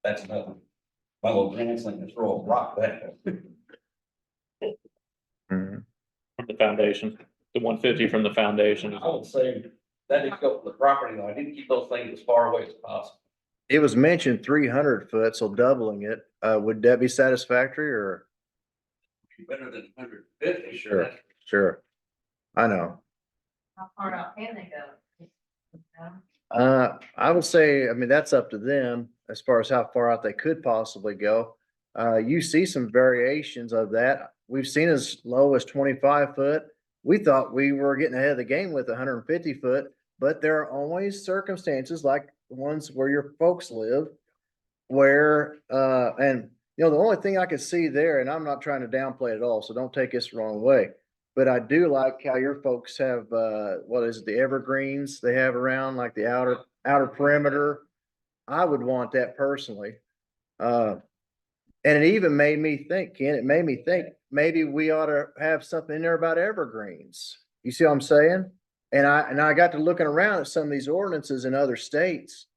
S11: that's nothing. My little grandson can throw a rock that.
S2: Mhm.
S8: From the foundation, the 150 from the foundation.
S11: I would say that needs to go to the property line, I need to keep those things as far away as possible.
S2: It was mentioned 300 foot, so doubling it, would that be satisfactory or?
S11: Better than 150.
S2: Sure. Sure. I know.
S3: How far out can they go?
S2: I would say, I mean, that's up to them as far as how far out they could possibly go. You see some variations of that. We've seen as low as 25 foot. We thought we were getting ahead of the game with 150 foot, but there are always circumstances like the ones where your folks live. Where, and the only thing I could see there, and I'm not trying to downplay it at all, so don't take this the wrong way. But I do like how your folks have, what is it, the evergreens they have around, like the outer perimeter. I would want that personally. And it even made me think, Ken, it made me think, maybe we ought to have something in there about evergreens. You see what I'm saying? And I got to looking around at some of these ordinances in other states.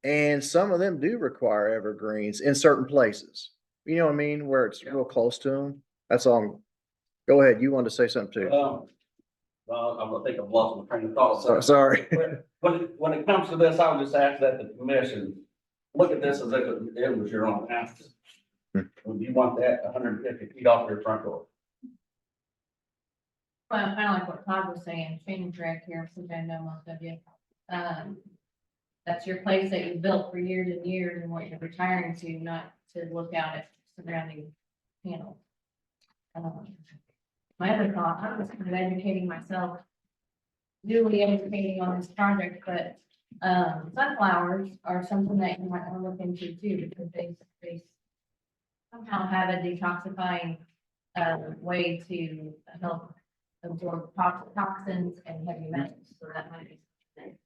S2: And some of them do require evergreens in certain places. You know what I mean? Where it's real close to them. That's all. Go ahead. You wanted to say something too.
S11: Well, I'm gonna think I've lost my train of thought.
S2: Sorry.
S11: When it comes to this, I would just ask that the commission look at this as if it was your own house. Would you want that 150 feet off your front door?
S12: Well, kind of like what Todd was saying, Shane direct here, since I know most of you. That's your place that you built for years and years and what you're retiring to, not to look out at surrounding panels. My other thought, I was kind of educating myself, newly educating on this project, but sunflowers are something that you might want to look into too, because they somehow have a detoxifying way to help absorb toxins and heavy metals, so that might be something.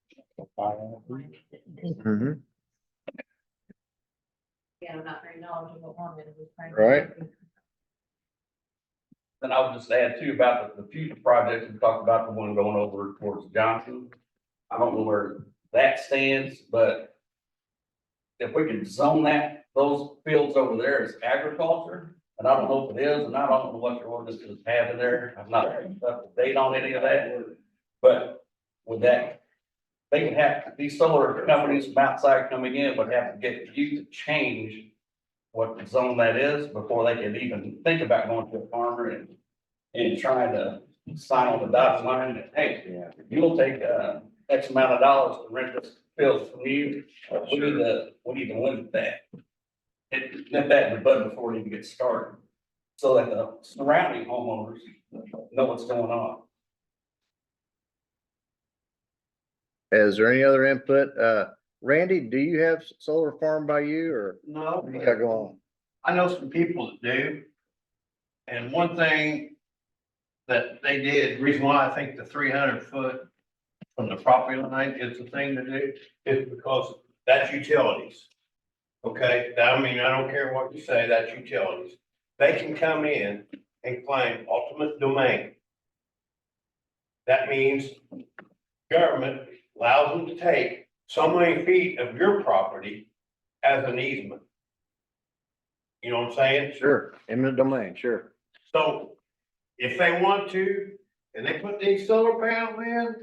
S2: Mhm.
S12: Yeah, I'm not very knowledgeable on it.
S2: Right.
S11: Then I would just add too about the future projects, we talked about the one going over towards Johnson. I don't know where that stands, but if we can zone those fields over there as agriculture, and I don't know if it is, and I don't know what your ordinances have in there, I'm not up to date on any of that. But with that, they would have, these solar companies from outside coming in would have to get you to change what zone that is before they could even think about going to a farmer and trying to sign on the dotted line that, hey, you'll take X amount of dollars to rent this field from you. We need to limit that. Nip that in the bud before it even gets started, so that the surrounding homeowners know what's going on.
S2: Is there any other input? Randy, do you have solar farm by you or
S13: No,
S2: what do you got going on?
S13: I know some people that do. And one thing that they did, reason why I think the 300 foot from the property line is the thing to do, is because that's utilities. Okay, I mean, I don't care what you say, that's utilities. They can come in and claim ultimate domain. That means government allows them to take so many feet of your property as an easement. You know what I'm saying?
S2: Sure, eminent domain, sure.
S13: So if they want to, and they put these solar panels in,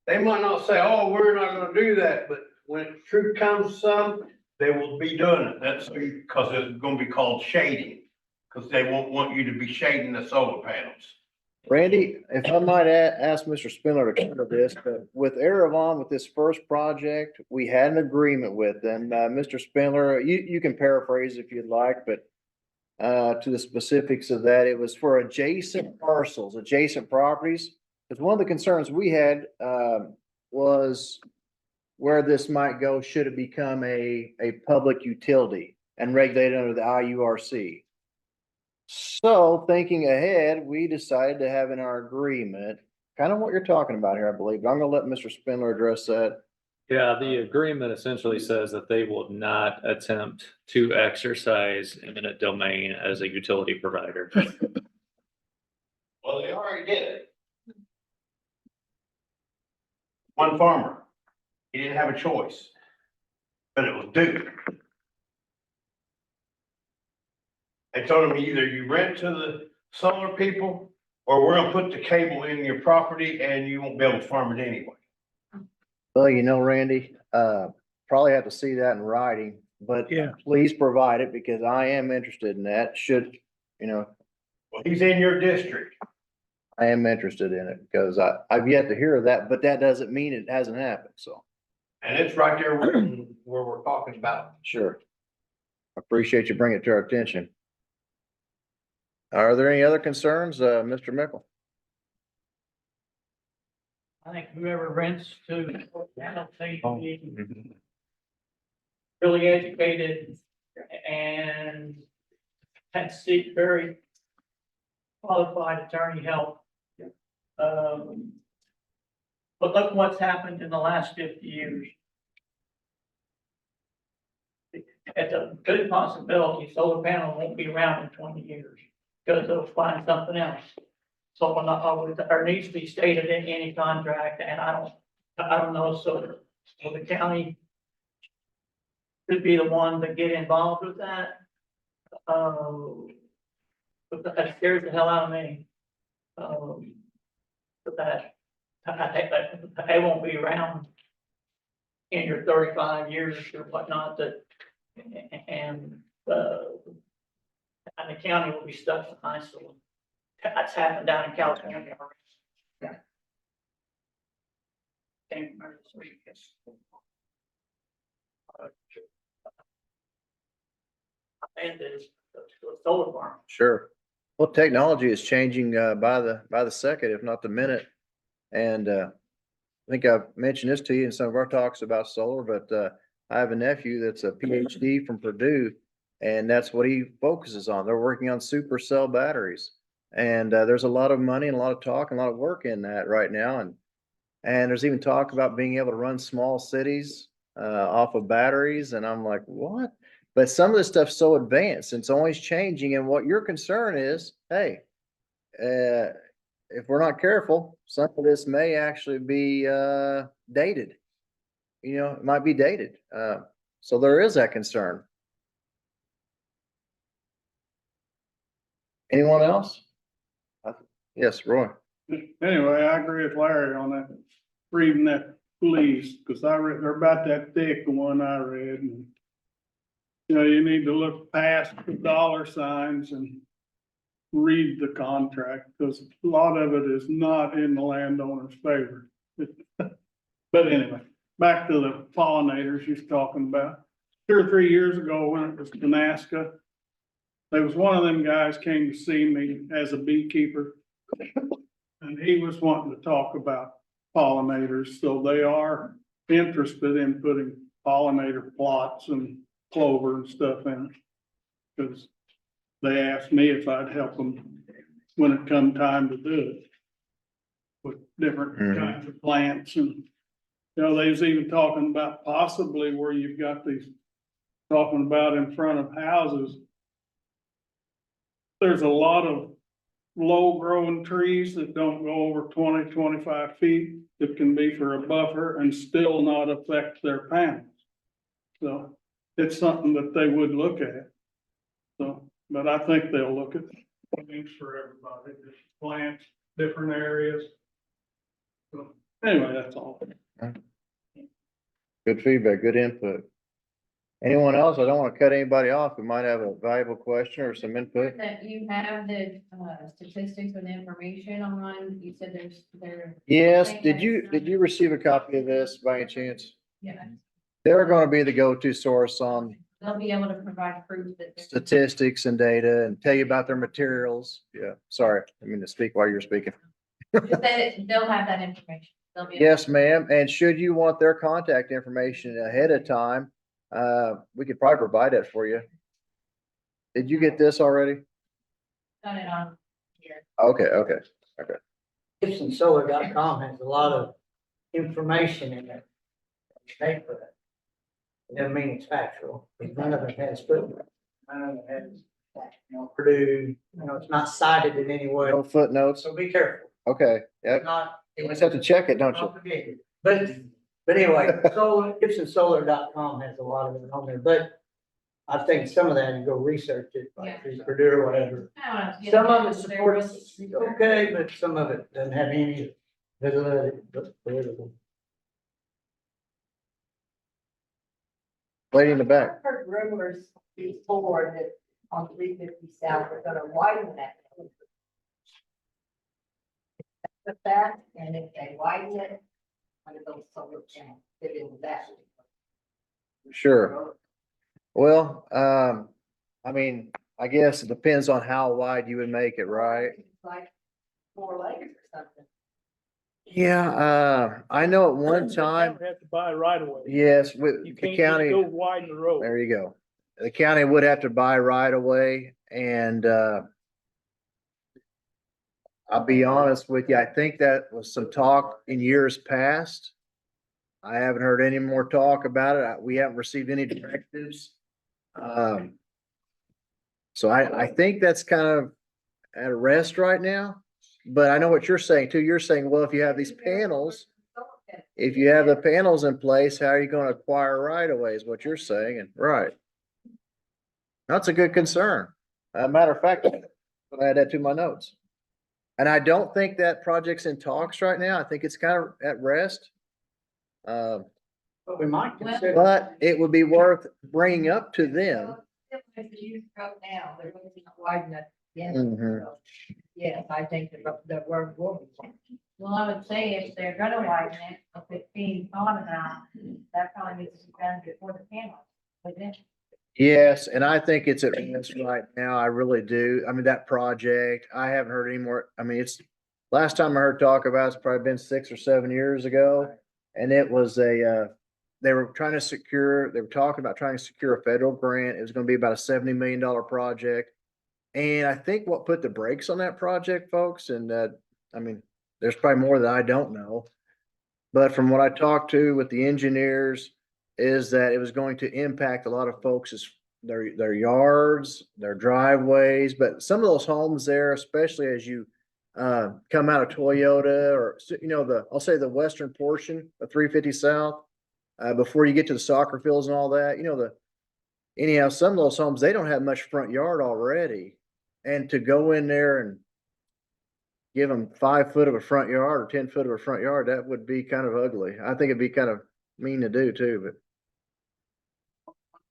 S13: they might not say, oh, we're not gonna do that, but when truth comes to some, they will be doing it. That's because it's gonna be called shading, because they won't want you to be shading the solar panels.
S2: Randy, if I might ask Mr. Spindler to cover this, but with Aravon, with this first project, we had an agreement with them. Mr. Spindler, you can paraphrase if you'd like, but to the specifics of that, it was for adjacent parcels, adjacent properties. Because one of the concerns we had was where this might go, should it become a public utility and regulated under the IURC. So thinking ahead, we decided to have in our agreement, kind of what you're talking about here, I believe, but I'm gonna let Mr. Spindler address that.
S8: Yeah, the agreement essentially says that they will not attempt to exercise eminent domain as a utility provider.
S13: Well, they already did it. One farmer, he didn't have a choice, but it was due. They told him either you rent to the solar people, or we're gonna put the cable in your property and you won't be able to farm it anyway.
S2: Well, you know, Randy, probably have to see that in writing, but
S1: Yeah.
S2: please provide it because I am interested in that. Should, you know,
S13: Well, he's in your district.
S2: I am interested in it because I've yet to hear of that, but that doesn't mean it hasn't happened. So,
S13: And it's right there where we're talking about.
S2: sure. Appreciate you bringing it to our attention. Are there any other concerns, Mr. Mickle?
S14: I think whoever rents to, I don't think be really educated and had to seek very qualified attorney help. But look what's happened in the last 50 years. It's a good possibility solar panel won't be around in 20 years because they'll find something else. So when or needs to be stated in any contract, and I don't know, so the county could be the one to get involved with that. But that scares the hell out of me. But that, they won't be around in your 35 years or whatnot that, and the county will be stuck in isolation. That's happened down in California. Can't remember this week. And there's a solar farm.
S2: Sure. Well, technology is changing, by the second, if not the minute. And, I think I've mentioned this to you in some of our talks about solar, but, I have a nephew that's a PhD from Purdue. And that's what he focuses on. They're working on supercell batteries. And, there's a lot of money and a lot of talk and a lot of work in that right now. And there's even talk about being able to run small cities, off of batteries. And I'm like, what? But some of this stuff's so advanced and it's always changing. And what your concern is, hey, if we're not careful, some of this may actually be dated. You know, it might be dated. So there is that concern. Anyone else? Yes, Roy.
S9: Anyway, I agree with Larry on that, reading that please, because they're about that thick, the one I read, and you know, you need to look past the dollar signs and read the contract, because a lot of it is not in the landowner's favor. But anyway, back to the pollinators you're talking about. 2 or 3 years ago, when it was Nebraska, there was one of them guys came to see me as a beekeeper. And he was wanting to talk about pollinators, so they are interested in putting pollinator plots and clover and stuff in it. Because they asked me if I'd help them when it come time to do it. With different kinds of plants and, you know, they was even talking about possibly where you've got these, talking about in front of houses. There's a lot of low growing trees that don't go over 20, 25 feet. That can be for a buffer and still not affect their panels. So it's something that they would look at. So, but I think they'll look at things for everybody, just plants, different areas. So anyway, that's all.
S2: Good feedback, good input. Anyone else? I don't want to cut anybody off. We might have a valuable question or some input.
S12: That you have the statistics and information on, you said there.
S2: Yes, did you receive a copy of this by any chance?
S12: Yeah,
S2: They're going to be the go-to source on
S12: they'll be able to provide proof that.
S2: statistics and data and tell you about their materials. Yeah, sorry, I mean to speak while you're speaking.
S12: They'll have that information. They'll be.
S2: Yes, ma'am. And should you want their contact information ahead of time, we could probably provide that for you. Did you get this already?
S12: Got it on here.
S2: Okay.
S10: GibsonSolar.com has a lot of information in it. They put it. It doesn't mean it's factual, because none of it has footnotes. None of it has, Purdue, it's not cited in any way,
S2: No footnotes.
S10: so be careful.
S2: Okay, yeah.
S10: It's not.
S2: You just have to check it, don't you?
S10: Complicated. But anyway, GibsonSolar.com has a lot of it on there, but I think some of that, you go research it, like through Purdue or whatever. Some of it supports, it's okay, but some of it doesn't have any validity.
S2: Lady in the back.
S15: I've heard rumors before that on 350 South, they're gonna widen that. But that, and if they widen it, one of those solar panels fit into that.
S2: Sure. Well, I mean, I guess it depends on how wide you would make it, right?
S15: It's like 4 legs or something.
S2: Yeah, I know at one
S1: The
S2: time,
S1: town Have to buy right away.
S2: yes, with
S1: You
S2: the
S1: can't just
S2: county,
S1: go widen the road.
S2: there you go. The county would have to buy right away and, I'll be honest with you, I think that was some talk in years past. I haven't heard any more talk about it. We haven't received any directives. So I think that's kind of at rest right now. But I know what you're saying too. You're saying, well, if you have these panels, if you have the panels in place, how are you gonna acquire right of way is what you're saying, and right. That's a good concern. Matter of fact, I'll add that to my notes. And I don't think that project's in talks right now. I think it's kind of at rest.
S10: But we might consider.
S2: But it would be worth bringing up to them.
S15: If the use up now, they're going to widen it again.
S2: Mhm.
S15: So, yes, I think the word will be.
S12: Well, I would say if they're gonna widen it, if it's being thought about, that probably needs to be done before the panel. But then,
S2: Yes, and I think it's at rest right now. I really do. I mean, that project, I haven't heard any more. I mean, last time I heard talk about it's probably been 6 or 7 years ago. And it was they were talking about trying to secure a federal grant. It was gonna be about a $70 million project. And I think what put the brakes on that project, folks, and I mean, there's probably more that I don't know. But from what I talked to with the engineers, is that it was going to impact a lot of folks' their yards, their driveways, but some of those homes there, especially as you come out of Toyota or, I'll say the western portion of 350 South, before you get to the soccer fields and all that, anyhow, some of those homes, they don't have much front yard already. And to go in there and give them 5 foot of a front yard or 10 foot of a front yard, that would be kind of ugly. I think it'd be kind of mean to do too, but.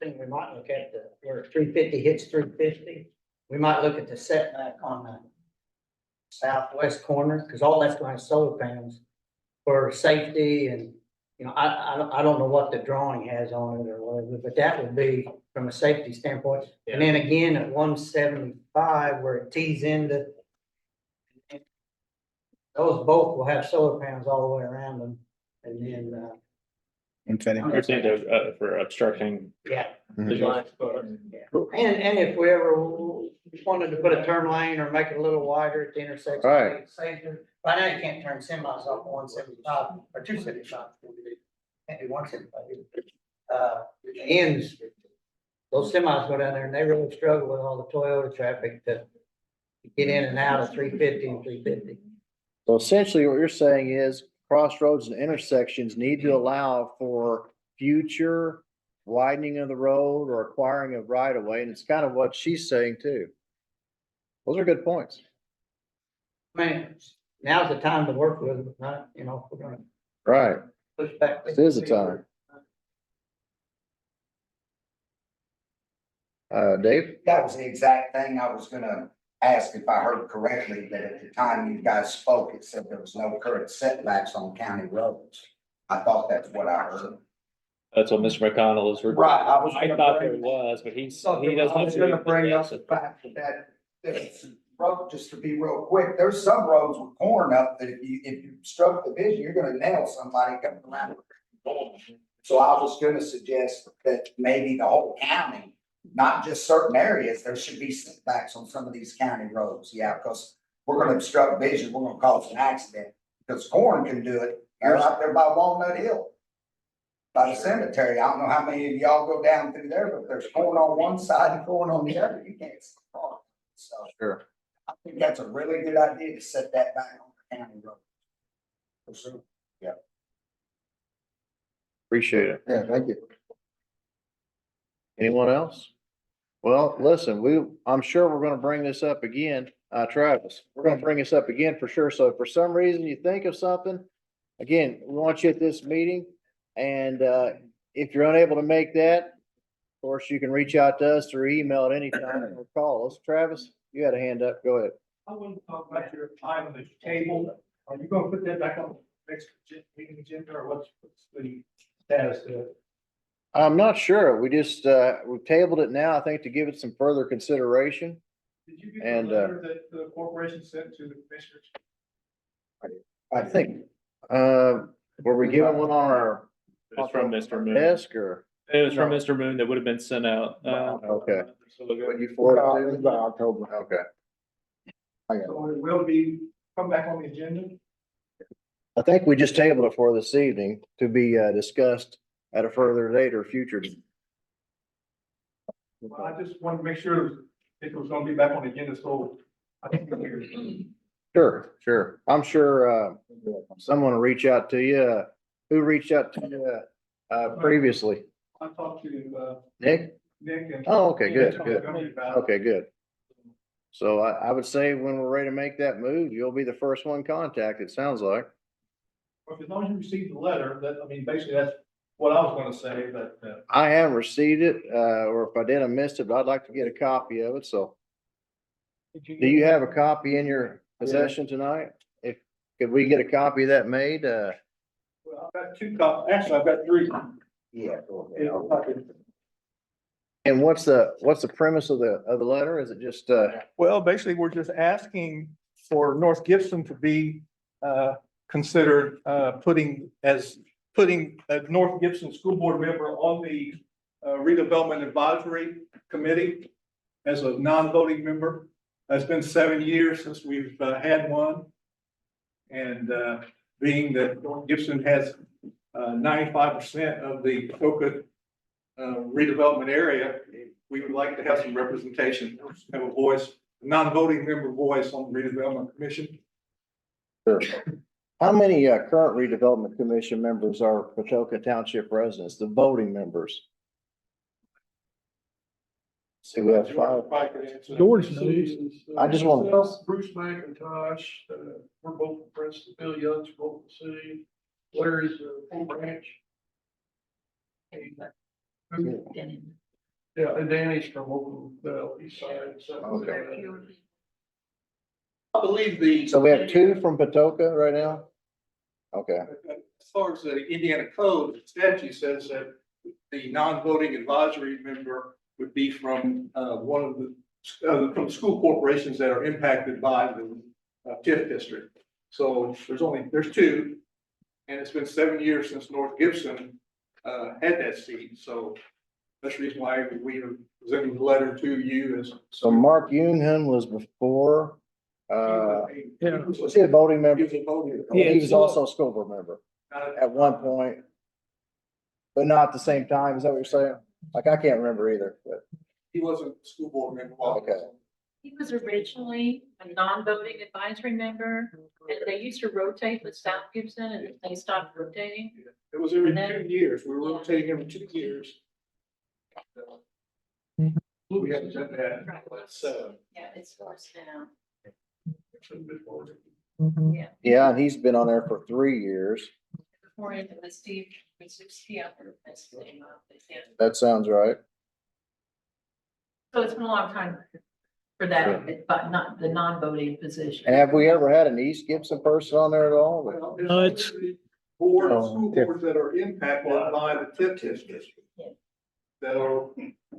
S10: Thing we might look at where 350 hits 350, we might look at the setback on the southwest corner, because all that's going to have solar panels for safety and, I don't know what the drawing has on it or whatever, but that would be from a safety standpoint. And then again at 175 where it tees into, those both will have solar panels all the way around them, and then,
S8: You're saying for obstructing.
S10: yeah.
S8: visual.
S10: And if we ever wanted to put a turn lane or make it a little wider at the intersection.
S2: Right.
S10: Right now you can't turn semis off 175 or 275. Can't do 175. Ends, those semis go down there and they really struggle with all the Toyota traffic to get in and out of 350 and 350.
S2: So essentially what you're saying is crossroads and intersections need to allow for future widening of the road or acquiring of right of way. And it's kind of what she's saying too. Those are good points.
S10: I mean, now's the time to work with them, not, if we're gonna
S2: Right.
S10: push back.
S2: This is the time. Dave?
S16: That was the exact thing I was gonna ask if I heard correctly, that at the time you guys spoke, it said there was no current setbacks on county roads. I thought that's what I heard.
S8: That's what Mr. McConnell is.
S16: Right, I was
S8: I
S16: gonna
S8: thought
S16: bring-
S8: there was, but he
S16: I
S8: doesn't.
S16: was gonna bring up the fact that there's road, just to be real quick, there's some roads with corn up that if you stroke the vision, you're gonna nail somebody coming around. So I was gonna suggest that maybe the whole county not just certain areas, there should be setbacks on some of these county roads, yeah, because we're gonna obstruct vision, we're gonna cause an accident, because corn can do it, you're out there by Walnut Hill. By the cemetery, I don't know how many of y'all go down through there, but there's corn on one side and corn on the other, you can't see the car. So
S2: Sure.
S16: I think that's a really good idea to set that back on the county road. For sure.
S2: Appreciate it.
S10: Yeah, thank you.
S2: Anyone else? Well, listen, I'm sure we're gonna bring this up again, Travis, we're gonna bring this up again for sure. So if for some reason you think of something, again, we want you at this meeting. And, if you're unable to make that, of course, you can reach out to us through email at any time or call us. Travis, you had a hand up. Go ahead.
S6: I want to talk about your item on the table. Are you gonna put that back on the next meeting agenda, or what's the status of it?
S2: I'm not sure. We just, we've tabled it now, I think, to give it some further consideration.
S6: Did you
S2: And,
S6: get the letter that the corporation sent to the commissioners?
S2: I think, were we given one on our
S8: It's from Mr. Moon.
S2: desk or?
S8: It was from Mr. Moon that would have been sent out.
S2: Okay.
S8: So
S2: What you forwarded to? October. Okay.
S6: So it will be, come back on the agenda?
S2: I think we just tabled it for this evening to be, discussed at a further date or future.
S6: Well, I just wanted to make sure if it was gonna be back on the agenda, so I think we're here.
S2: Sure. I'm sure, someone will reach out to you. Who reached out to you, previously?
S6: I talked to,
S2: Nick?
S6: Nick and.
S2: Oh, okay, good.
S6: Okay.
S2: Okay, good. So I would say when we're ready to make that move, you'll be the first one contacted, it sounds like.
S6: As long as you receive the letter, that, I mean, basically, that's what I was gonna say, but,
S2: I haven't received it, or if I did, I missed it, but I'd like to get a copy of it, so. Do you have a copy in your possession tonight? Could we get a copy of that made?
S6: well, I've got two copies, actually, I've got three.
S2: Yeah.
S6: Yeah.
S2: And what's the premise of the letter? Is it just,
S6: Well, basically, we're just asking for North Gibson to be considered putting a North Gibson School Board member on the redevelopment advisory committee as a non-voting member. It's been 7 years since we've had one. And being that North Gibson has 95% of the Patoka redevelopment area, we would like to have some representation, have a voice, non-voting member voice on the redevelopment commission.
S2: Sure. How many current redevelopment commission members are Patoka Township residents, the voting members? See, we have five.
S1: George knows.
S2: I just want-
S6: Bruce McIntosh, we're both from Princeton, Bill Young's from Oklahoma City, Larry's Full Branch. Yeah, and Danny's from Oakland, East Side. So.
S2: Okay.
S6: I believe the.
S2: So we have two from Patoka right now? Okay,
S6: As far as the Indiana code statute says that the non-voting advisory member would be from one of the from school corporations that are impacted by the TIF district. So there's two, and it's been 7 years since North Gibson had that seat. So that's the reason why we are presenting the letter to you as.
S2: so Mark Ungham was before, was he a voting member?
S6: He was a voting.
S2: He was also a school board member at one point. But not at the same time, is that what you're saying? Like, I can't remember either, but,
S6: He wasn't a school board member.
S2: okay.
S12: He was originally a non-voting advisory member, and they used to rotate with South Gibson, and they stopped rotating.
S6: It was every
S12: And then-
S6: 2 years. We were rotating every 2 years. We haven't done that.
S12: Right.
S6: So.
S12: Yeah, it's forced now. Yeah,
S2: Yeah, and he's been on there for 3 years.
S12: before it was Steve, yeah.
S2: That sounds right.
S12: So it's been a long time for that, but not the non-voting position.
S2: And have we ever had an East Gibson person on there at all?
S6: Well,
S1: No, it's-
S6: Board,
S2: Oh,
S6: school boards that are impacted by the TIF district.
S12: Yeah.
S6: That are.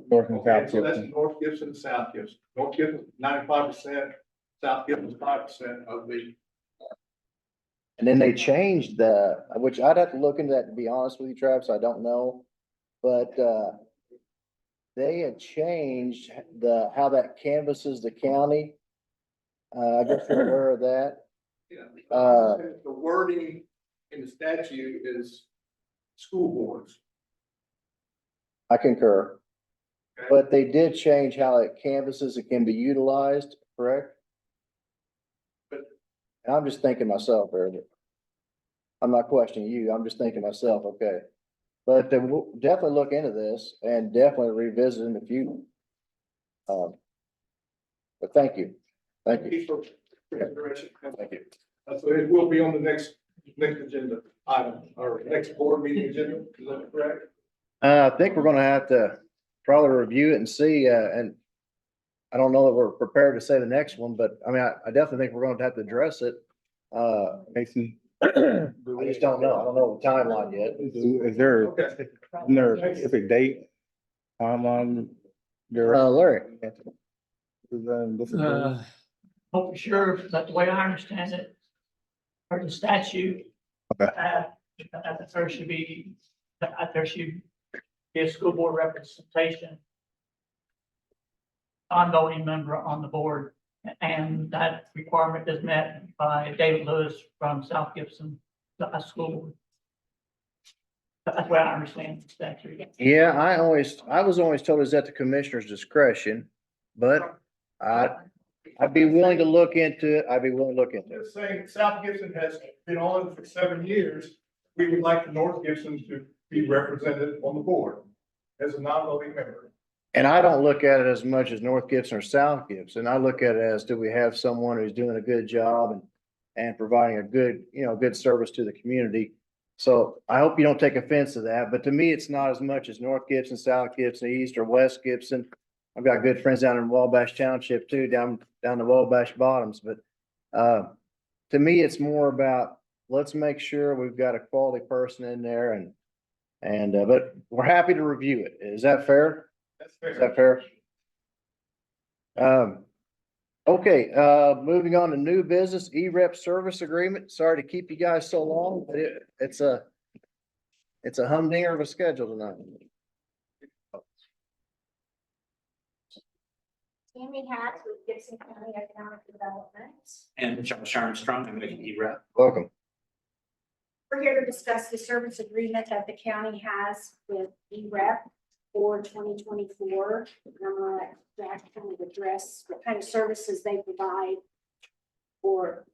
S2: North and
S6: Okay,
S2: South
S6: so that's
S2: Gibson.
S6: North Gibson and South Gibson. North Gibson, 95%, South Gibson, 5% of the.
S2: And then they changed which I'd have to look into that, to be honest with you, Travis, I don't know. But, they had changed how that canvasses the county. I guess you're aware of that.
S6: The wording in the statute is school boards.
S2: I concur. But they did change how it canvasses, it can be utilized, correct? And I'm just thinking myself, Eric. I'm not questioning you, I'm just thinking myself, okay. But then we'll definitely look into this and definitely revisit in the future. But thank you. Thank you.
S6: Thank you. So it will be on the next agenda item, or next board meeting agenda, is that correct?
S2: I think we're gonna have to probably review it and see, and I don't know that we're prepared to say the next one, but I mean, I definitely think we're going to have to address it.
S4: Mason,
S2: I just don't know. I don't know the timeline yet.
S4: is there a specific date, timeline?
S2: Larry.
S14: Oh, for sure, but the way I understand it, or the statute.
S4: Okay.
S14: That there should be a school board representation. Non-voting member on the board, and that requirement is met by David Lewis from South Gibson, the school board. That's where I understand the statute.
S2: Yeah, I was always told it's at the commissioner's discretion, but I'd be willing to look into it. I'd be willing to look into it.
S6: Just saying, South Gibson has been on for 7 years. We would like the North Gibson to be represented on the board as a non-voting member.
S2: And I don't look at it as much as North Gibson or South Gibson. I look at it as, do we have someone who's doing a good job and providing a good, good service to the community? So I hope you don't take offense to that, but to me, it's not as much as North Gibson, South Gibson, East or West Gibson. I've got good friends down in Wabash Township too, down the Wabash Bottoms, but to me, it's more about, let's make sure we've got a quality person in there but we're happy to review it. Is that fair?
S6: That's fair.
S2: Is that fair? Okay, moving on to new business, E-Rep service agreement. Sorry to keep you guys so long, but it's a humdinger of a schedule tonight.
S15: Tammy Hatch with Gibson County Economic Development.
S17: And Josh Armstrong, I'm with E-Rep.
S2: Welcome.
S15: We're here to discuss the service agreement that the county has with E-Rep for 2024. And I'm gonna let Jack kind of address what kind of services they provide for.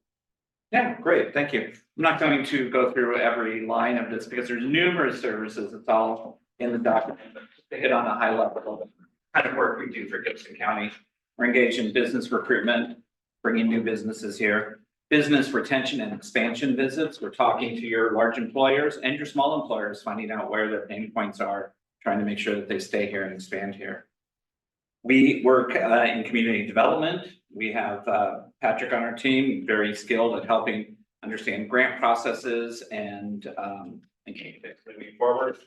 S17: Yeah, great, thank you. I'm not going to go through every line of this because there's numerous services. It's all in the document, but just to hit on a high level of the kind of work we do for Gibson County. We're engaged in business recruitment, bringing new businesses here. Business retention and expansion visits. We're talking to your large employers and your small employers, finding out where their pain points are, trying to make sure that they stay here and expand here. We work in community development. We have Patrick on our team, very skilled at helping understand grant processes and moving forward.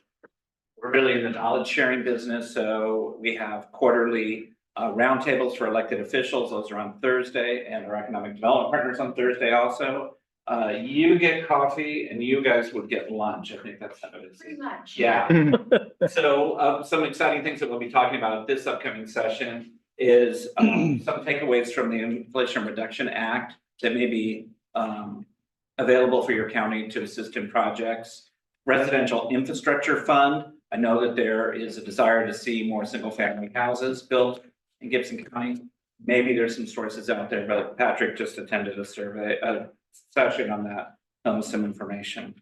S17: We're really in the knowledge sharing business, so we have quarterly roundtables for elected officials. Those are on Thursday, and our economic development partners on Thursday also. You get coffee and you guys would get lunch. I think that's how it is.
S15: Pretty much.
S17: Yeah. So some exciting things that we'll be talking about at this upcoming session is some takeaways from the Inflation Reduction Act that may be available for your county to assist in projects. Residential Infrastructure Fund. I know that there is a desire to see more single family houses built in Gibson County. Maybe there's some sources out there, but Patrick just attended a session on that, some information.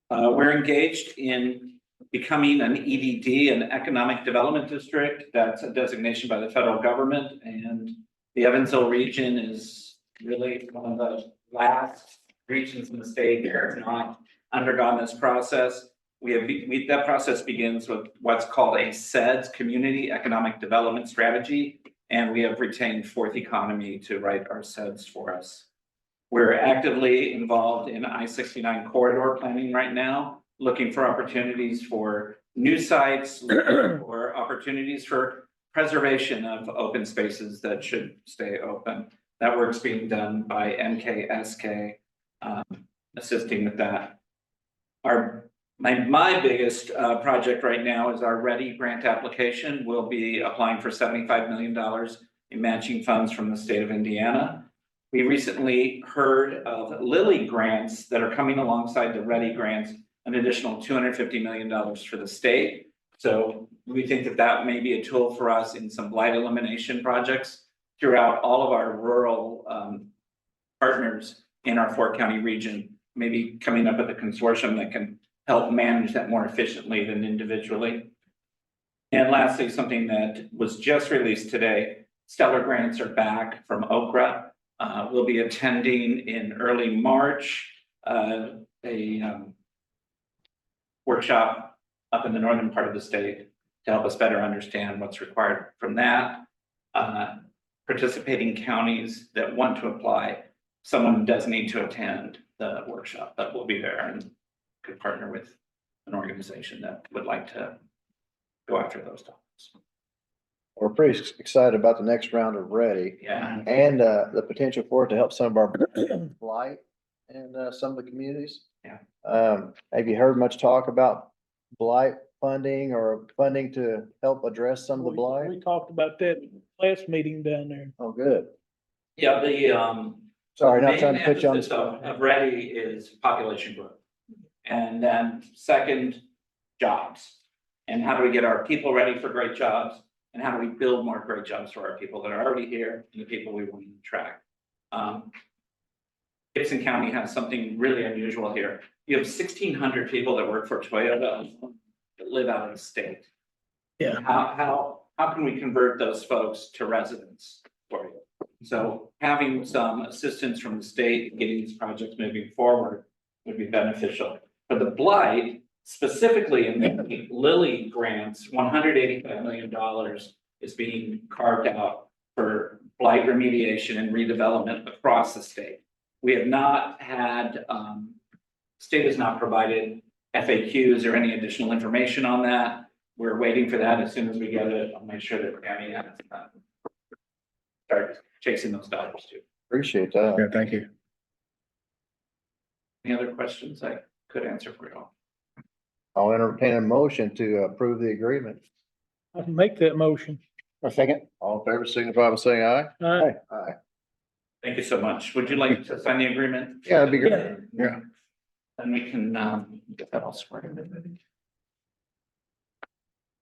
S17: We're engaged in becoming an EDD, an economic development district. That's a designation by the federal government, and the Evansville region is really one of the last regions in the state that has not undergone this process. That process begins with what's called a CEDS, Community Economic Development Strategy, and we have retained Fourth Economy to write our CEDS for us. We're actively involved in I-69 corridor planning right now, looking for opportunities for new sites, looking for opportunities for preservation of open spaces that should stay open. That work's being done by MKSK, assisting with that. Our My biggest project right now is our Ready grant application. We'll be applying for $75 million in matching funds from the state of Indiana. We recently heard of Lilly grants that are coming alongside the Ready grants, an additional $250 million for the state. So we think that that may be a tool for us in some blight elimination projects throughout all of our rural partners in our Fort County region, maybe coming up with a consortium that can help manage that more efficiently than individually. And lastly, something that was just released today, Stellar grants are back from Okra. We'll be attending in early March, a workshop up in the northern part of the state to help us better understand what's required from that. Participating counties that want to apply, someone does need to attend the workshop, but we'll be there and could partner with an organization that would like to go after those topics.
S2: We're pretty excited about the next round of Ready.
S17: Yeah.
S2: And the potential for it to help some of our blight and some of the communities.
S17: Yeah.
S2: Have you heard much talk about blight funding or funding to help address some of the blight?
S1: We talked about that last meeting down there.
S2: Oh, good.
S17: Yeah, the
S2: Sorry, not
S17: main
S2: trying to put you on.
S17: emphasis of Ready is population growth. And then second, jobs. And how do we get our people ready for great jobs? And how do we build more great jobs for our people that are already here and the people we want to attract? Gibson County has something really unusual here. You have 1,600 people that work for Toyota that live out of the state.
S1: Yeah.
S17: How can we convert those folks to residents for you? So having some assistance from the state, getting these projects moving forward would be beneficial. For the blight, specifically in the Lilly grants, $185 million is being carved out for blight remediation and redevelopment across the state. We have not had, state has not provided FAQs or any additional information on that. We're waiting for that. As soon as we get it, I'll make sure that County has start chasing those dollars too.
S2: Appreciate that.
S4: Yeah, thank you.
S17: Any other questions I could answer for you all?
S2: I'll entertain a motion to approve the agreement.
S1: I can make that motion.
S2: A second. All in favor, signify by saying aye.
S1: Aye.
S2: Aye.
S17: Thank you so much. Would you like to sign the agreement?
S2: Yeah, that'd be great.
S1: Yeah.
S4: Yeah.
S17: And we can get that all squared away.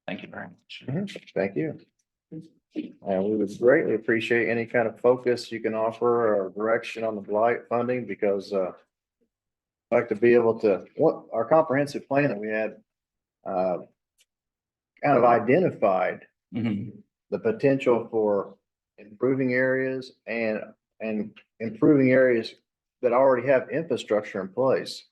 S17: Thank you very much.
S2: Thank you. And we would greatly appreciate any kind of focus you can offer or direction on the blight funding because I'd like to be able to, what our comprehensive plan that we had kind of identified the potential for improving areas and improving areas that already have infrastructure in place.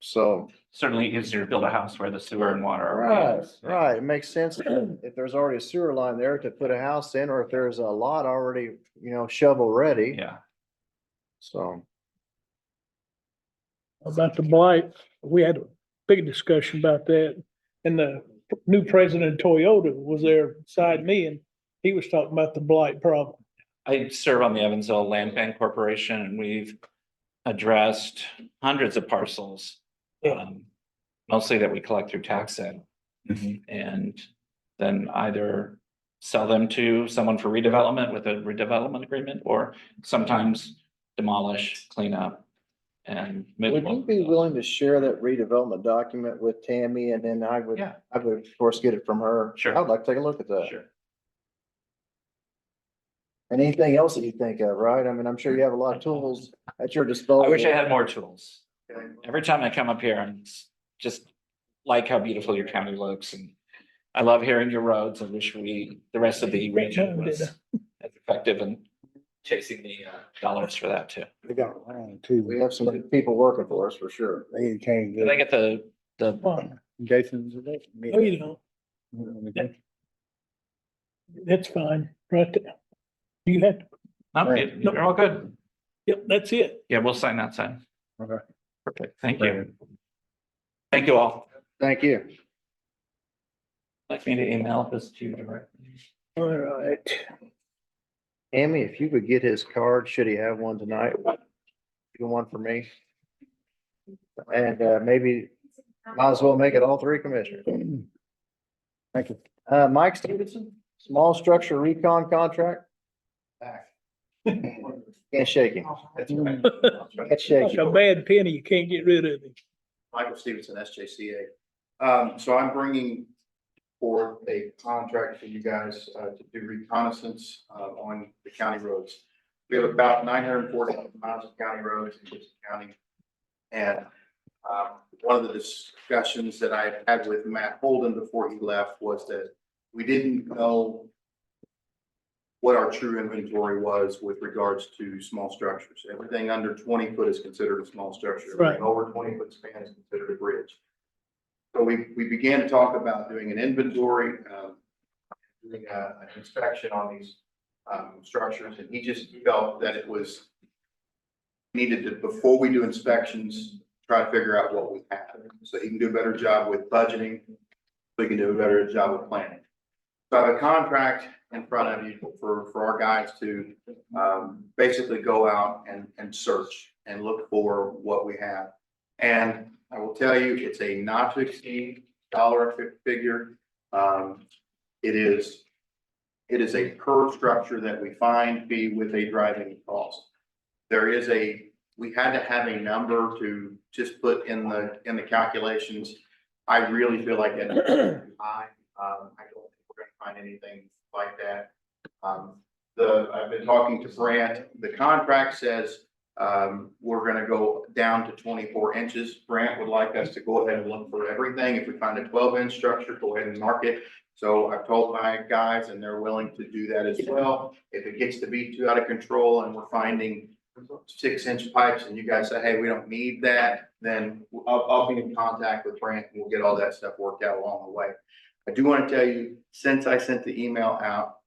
S2: So.
S17: Certainly easier to build a house where the sewer and water are.
S2: Right, right. It makes sense if there's already a sewer line there to put a house in, or if there's a lot already, shovel ready.
S17: Yeah.
S2: So.
S1: About the blight, we had a big discussion about that. And the new president of Toyota was there beside me and he was talking about the blight problem.
S17: I serve on the Evansville Land Bank Corporation and we've addressed hundreds of parcels. Mostly that we collect through tax sale. And then either sell them to someone for redevelopment with a redevelopment agreement, or sometimes demolish, clean up. And
S2: Would you be willing to share that redevelopment document with Tammy and then I would of course get it from her?
S17: Sure.
S2: I'd like to take a look at that.
S17: Sure.
S2: And anything else that you think of, right? I mean, I'm sure you have a lot of tools at your disposal.
S17: I wish I had more tools. Every time I come up here, I'm just like how beautiful your county looks, and I love hearing your roads. I wish the rest of the region was as effective in chasing the dollars for that too.
S4: They got around too.
S2: We have some good people working for us for sure.
S4: They came.
S17: Did I get the
S4: Jason's.
S1: Oh, you know, that's fine, right there. You have to,
S17: No, you're all good.
S1: yep, that's it.
S17: Yeah, we'll sign that sign.
S4: Okay.
S17: Perfect. Thank you. Thank you all.
S2: Thank you.
S17: Like me to email this to you directly.
S1: All right.
S2: Amy, if you could get his card, should he have one tonight? Get one for me. And maybe Might as well make it all three commissioners.
S4: Thank you.
S2: Mike Stevenson, small structure recon contract. Can't shake him. Can't shake
S1: Like a
S2: him.
S1: bad penny, you can't get rid of it.
S7: Michael Stevenson, SJCA. So I'm bringing forward a contract for you guys to do reconnaissance on the county roads. We have about 940 miles of county roads in Gibson County. And one of the discussions that I had with Matt Holden before he left was that we didn't know what our true inventory was with regards to small structures. Everything under 20 foot is considered a small structure.
S1: Right.
S7: Everything over 20 foot span is considered a bridge. So we began to talk about doing an inventory, doing an inspection on these structures, and he just felt that it was needed to, before we do inspections, try to figure out what we have, so he can do a better job with budgeting, so he can do a better job with planning. So I have a contract in front of you for our guys to basically go out and search and look for what we have. And I will tell you, it's a not to exceed dollar figure. It is a per structure that we find fee with a driving cost. There is we had to have a number to just put in the calculations. I really feel like that's too high. I don't think we're gonna find anything like that. I've been talking to Brant. The contract says we're gonna go down to 24 inches. Brant would like us to go ahead and look for everything. If we find a 12-inch structure, go ahead and mark it. So I've told my guys, and they're willing to do that as well. If it gets to be too out of control and we're finding 6-inch pipes and you guys say, hey, we don't need that, then I'll be in contact with Brant and we'll get all that stuff worked out along the way. I do want to tell you, since I sent the email out,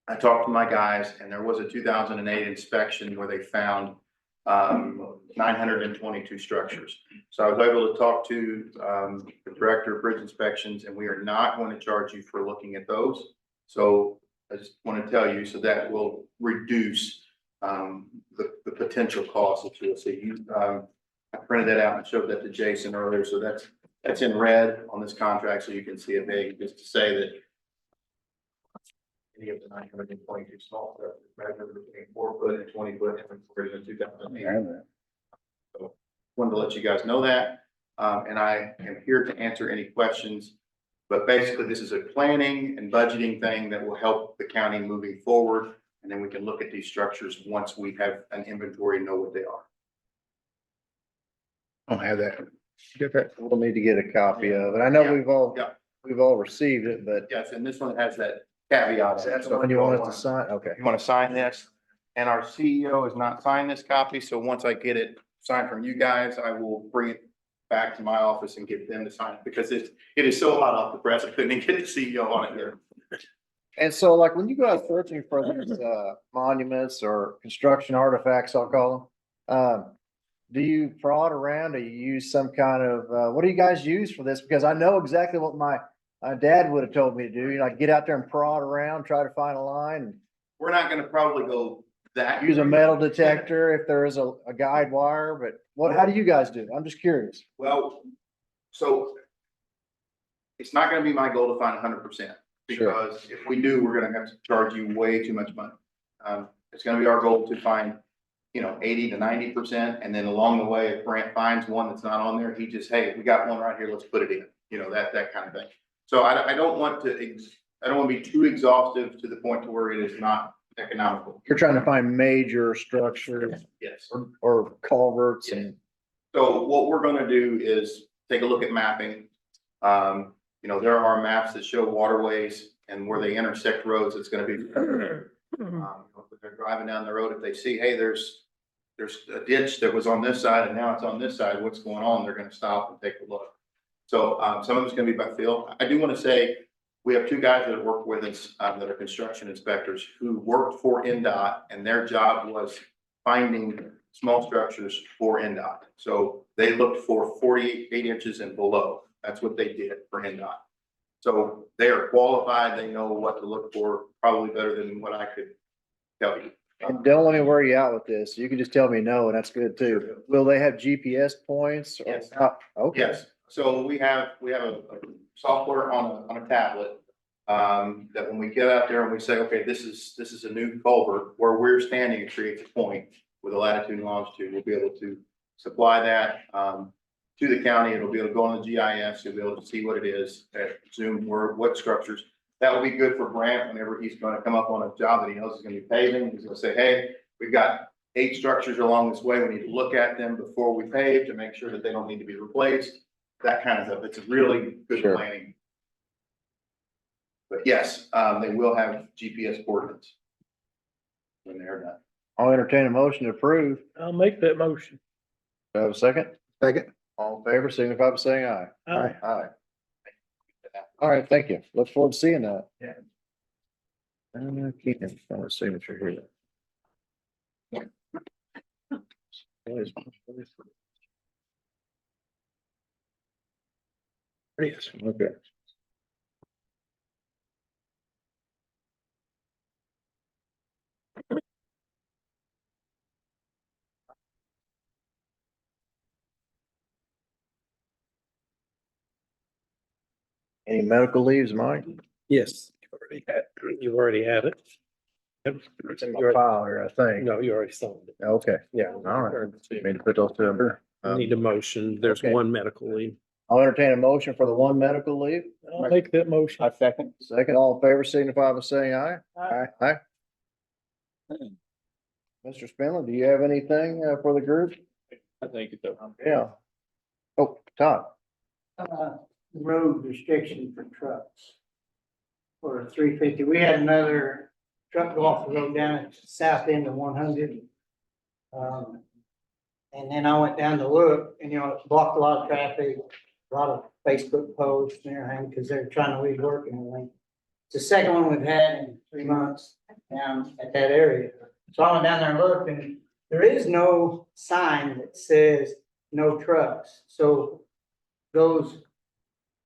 S7: I talked to my guys, and there was a 2008 inspection where they found 922 structures. So I was able to talk to the director of bridge inspections, and we are not going to charge you for looking at those. So I just want to tell you, so that will reduce the potential cost to us. So I printed that out and showed that to Jason earlier. So that's in red on this contract, so you can see it big, just to say that any of the 922 small stuff is measured between 4 foot and 20 foot inventory in 2008. So wanted to let you guys know that, and I am here to answer any questions. But basically, this is a planning and budgeting thing that will help the county moving forward, and then we can look at these structures once we have an inventory and know what they are.
S4: I don't have that. Get that.
S2: We'll need to get a copy of it. I know
S7: Yeah.
S2: we've all received it, but
S7: Yes, and this one has that caveat. in it.
S2: that's the one you want us to sign? Okay.
S7: You want to sign this, and our CEO has not signed this copy, so once I get it signed from you guys, I will bring it back to my office and get them to sign it, because it is so hot off the press, I couldn't even get the CEO on it here.
S2: And so like when you go out searching for these monuments or construction artifacts, I'll call them, do you prod around? Do you use some kind of, what do you guys use for this? Because I know exactly what my dad would have told me to do. You know, get out there and prod around, try to find a line, and
S7: We're not gonna probably go that.
S2: use a metal detector if there is a guide wire, but how do you guys do it? I'm just curious.
S7: Well, so it's not gonna be my goal to find 100%,
S2: Sure.
S7: because if we do, we're gonna have to charge you way too much money. It's gonna be our goal to find, 80 to 90%, and then along the way, if Brant finds one that's not on there, he just, hey, we got one right here, let's put it in, that kind of thing. So I don't want to be too exhaustive to the point to where it is not economical.
S2: You're trying to find major structures
S7: Yes.
S2: or culverts and.
S7: So what we're gonna do is take a look at mapping. There are maps that show waterways and where they intersect roads, it's gonna be. If they're driving down the road, if they see, hey, there's a ditch that was on this side and now it's on this side, what's going on? They're gonna stop and take a look. So some of it's gonna be by feel. I do wanna say, we have 2 guys that work with us that are construction inspectors who worked for NDOT, and their job was finding small structures for NDOT. So they looked for 48 inches and below. That's what they did for NDOT. So they are qualified. They know what to look for, probably better than what I could tell you.
S2: And don't let me wear you out with this. You can just tell me no, and that's good too. Will they have GPS points? Or
S7: Yes.
S2: Okay.
S7: Yes, So we have a software on a tablet. That when we get out there and we say, okay, this is a new culvert where we're standing, it creates a point with a latitude and longitude. We'll be able to supply that, to the county. It'll be able to go on the GIS. You'll be able to see what it is, zoom where, what structures. That will be good for Brant whenever he's gonna come up on a job that he knows is gonna be paving. He's gonna say, hey, we've got 8 structures along this way. We need to look at them before we pave to make sure that they don't need to be replaced. That kind of stuff. It's a really good
S2: Sure.
S7: planning. But yes, they will have GPS coordinates when they're done.
S2: I'll entertain a motion to approve.
S1: I'll make that motion.
S2: Do I have a second?
S4: Second.
S2: All in favor, signify by saying aye.
S1: Aye.
S2: Aye. All right, thank you. Look forward to seeing that.
S7: Yeah.
S2: Keep him on the signature here.
S1: Yes.
S2: Okay. Any medical leaves, Mike?
S5: Yes, you've already had it.
S2: It's in my file here, I think.
S5: No, you already signed it.
S2: Okay,
S5: Yeah.
S2: all right. Need to put those two in there.
S5: Need a motion. There's
S2: okay.
S5: one medical leave.
S2: I'll entertain a motion for the one medical leave.
S1: I'll make that motion.
S4: I second.
S2: Second, all in favor, signify by saying aye.
S1: Aye.
S2: Aye. Mr. Spindler, do you have anything for the group?
S8: I think it's.
S2: Yeah. Oh, Todd.
S10: Road restriction for trucks. For 350, we had another truck go off the road down at the south end of 100. And then I went down to look and, it blocked a lot of traffic, a lot of Facebook posts and everything, because they're trying to leave work and everything. It's the second one we've had in 3 months down at that area. So I went down there and looked, and there is no sign that says no trucks. So those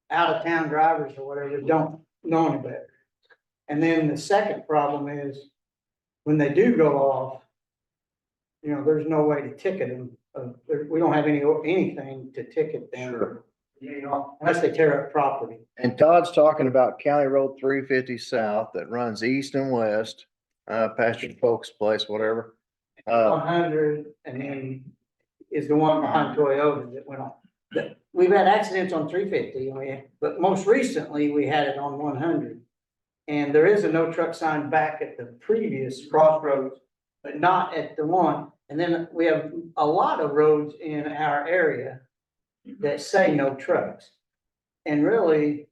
S10: out of town drivers or whatever don't know any better. And then the second problem is when they do go off, there's no way to ticket them. We don't have anything to ticket them. Unless they tear up property.
S2: And Todd's talking about County Road 350 South that runs east and west, past your folks' place, whatever.
S10: 100 and then is the one behind Toyota that went on. We've had accidents on 350, but most recently we had it on 100. And there is a no truck sign back at the previous crossroads, but not at the one. And then we have a lot of roads in our area that say no trucks. And really,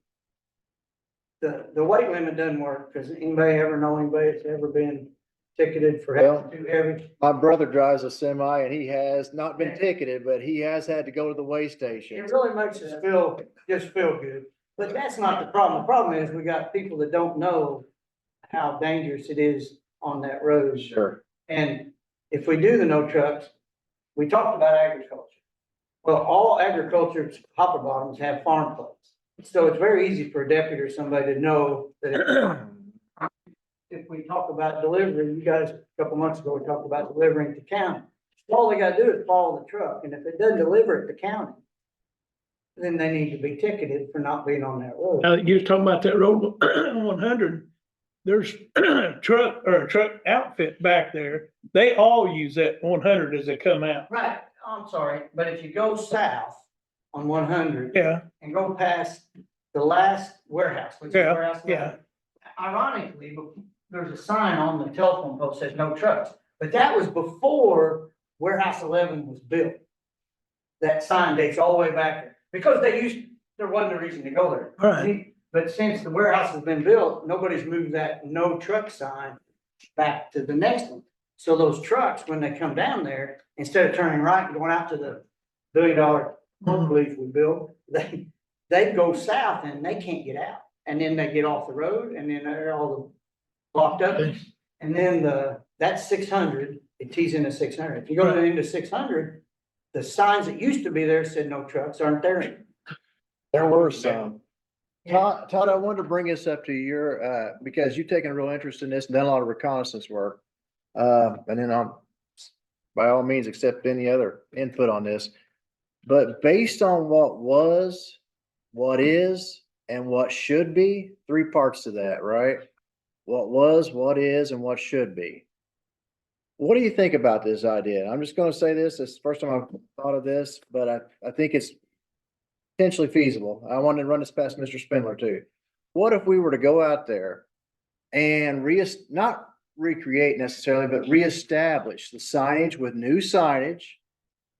S10: the weight limit doesn't work, because anybody ever know anybody that's ever been ticketed for having too heavy?
S2: My brother drives a semi and he has not been ticketed, but he has had to go to the weigh station.
S10: It really makes us just feel good, but that's not the problem. The problem is we got people that don't know how dangerous it is on that road.
S2: Sure.
S10: And if we do the no trucks, we talked about agriculture. Well, all agriculture hopper bottoms have farm plates. So it's very easy for a deputy or somebody to know that if we talk about delivery, you guys, a couple months ago, we talked about delivering to county. All they gotta do is follow the truck, and if it doesn't deliver it to county, then they need to be ticketed for not being on that road.
S1: You was talking about that road 100. There's a truck outfit back there. They all use that 100 as they come out.
S10: Right, I'm sorry, but if you go south on 100.
S1: Yeah.
S10: And go past the last warehouse, which is
S1: Yeah,
S10: warehouse 11. Ironically, there's a sign on the telephone post that says no trucks, but that was before warehouse 11 was built. That sign dates all the way back there, because there wasn't a reason to go there.
S1: Right.
S10: But since the warehouse has been built, nobody's moved that no truck sign back to the next one. So those trucks, when they come down there, instead of turning right and going out to the $1 billion belief we built, they go south and they can't get out. And then they get off the road and then they're all blocked up. And then that's 600, it tees into 600. If you go into 600, the signs that used to be there said no trucks aren't there.
S2: There were some. Todd, I wanted to bring this up to your, because you've taken a real interest in this and done a lot of reconnaissance work. And then by all means, accept any other input on this. But based on what was, what is, and what should be, three parts to that, right? What was, what is, and what should be. What do you think about this idea? I'm just gonna say this, it's the first time I've thought of this, but I think it's potentially feasible. I wanted to run this past Mr. Spindler too. What if we were to go out there and not recreate necessarily, but reestablish the signage with new signage?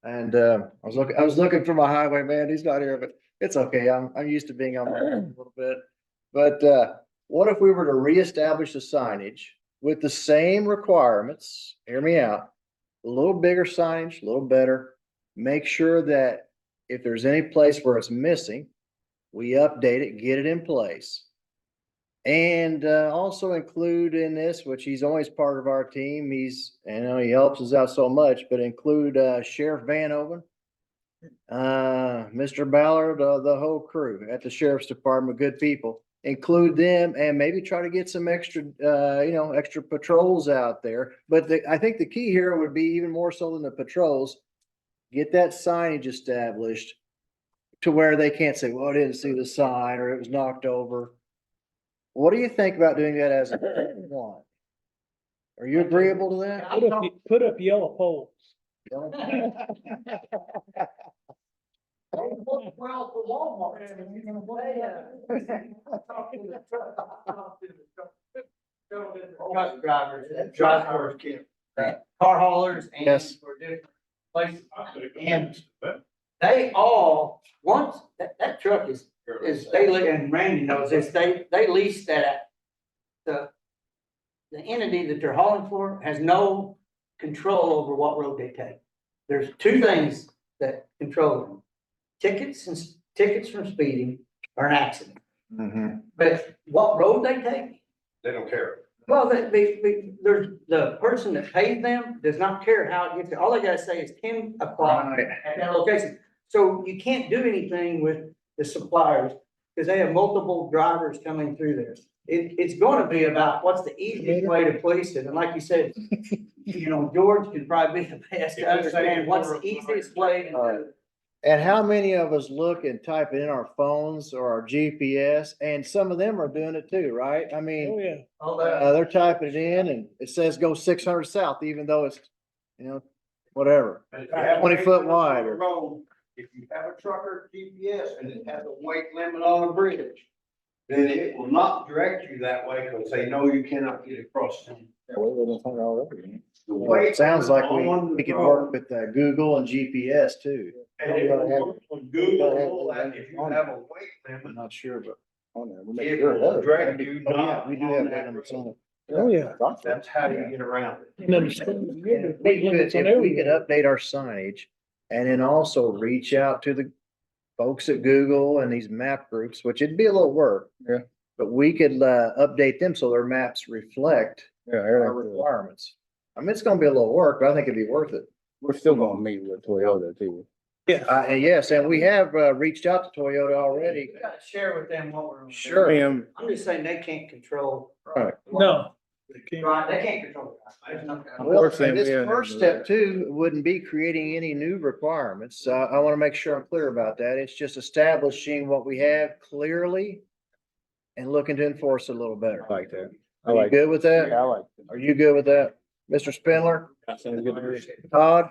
S2: And I was looking for my highwayman. He's not here, but it's okay. I'm used to being on my own a little bit. But what if we were to reestablish the signage with the same requirements? Hear me out. A little bigger signage, a little better. Make sure that if there's any place where it's missing, we update it, get it in place. And also include in this, which he's always part of our team, he helps us out so much, but include Sheriff Van Oven, Mr. Ballard, the whole crew at the Sheriff's Department, good people. Include them and maybe try to get some extra, extra patrols out there. But I think the key here would be even more so than the patrols, get that signage established to where they can't say, well, I didn't see the sign or it was knocked over. What do you think about doing that as a one? Are you agreeable to that?
S1: Put up yellow poles.
S10: Truck drivers, car haulers and
S2: Yes.
S10: for different places. And they all, once, that truck is they, and Randy knows this, they lease that. The entity that they're hauling for has no control over what road they take. There's two things that control them. Tickets from speeding or an accident. But what road they take,
S13: They don't care.
S10: well, there's the person that pays them does not care how it gets there. All they gotta say is 10 o'clock
S2: Right.
S10: at that location. So you can't do anything with the suppliers because they have multiple drivers coming through there. It's gonna be about what's the easiest way to police it. And like you said, George could probably be the best to understand what's the easiest way to do it.
S2: And how many of us look and type it in our phones or our GPS, and some of them are doing it too, right? I
S1: Oh,
S2: mean,
S1: yeah.
S10: All that.
S2: they're typing it in and it says go 600 south, even though it's, whatever. 20-foot wide or-
S13: If you have a trucker GPS and it has a weight limit on a bridge, then it will not direct you that way because they know you cannot get across them.
S2: Well, it sounds like we could work with Google and GPS too.
S13: And it will work on Google, and if you have a weight
S2: I'm
S13: limit,
S2: not sure, but
S13: it will direct you
S2: Oh, yeah,
S13: not
S2: we do
S13: on
S2: have
S13: that
S2: limits on
S13: road.
S2: it.
S1: Oh, yeah.
S13: That's how you get around it.
S1: And then the-
S2: If we could update our signage and then also reach out to the folks at Google and these map groups, which it'd be a little work.
S4: Yeah.
S2: But we could update them so their maps reflect
S4: Yeah,
S2: our requirements. I mean, it's gonna be a little work, but I think it'd be worth it.
S4: we're still gonna meet with Toyota too.
S2: And yes, and we have reached out to Toyota already.
S10: You gotta share with them what we're gonna do.
S2: Sure.
S10: I'm just saying they can't control.
S2: Right.
S1: No.
S10: Right, they can't control it. There's no-
S2: Well,
S4: Unfortunately,
S2: and this
S4: we haven't
S2: first
S4: had
S2: step
S4: that.
S2: too wouldn't be creating any new requirements. I want to make sure I'm clear about that. It's just establishing what we have clearly and looking to enforce it a little better.
S4: I like that. I
S2: Are you
S4: like,
S2: good with that?
S4: yeah, I like.
S2: Are you good with that? Mr. Spindler?
S4: That sounds good to me.
S2: Todd?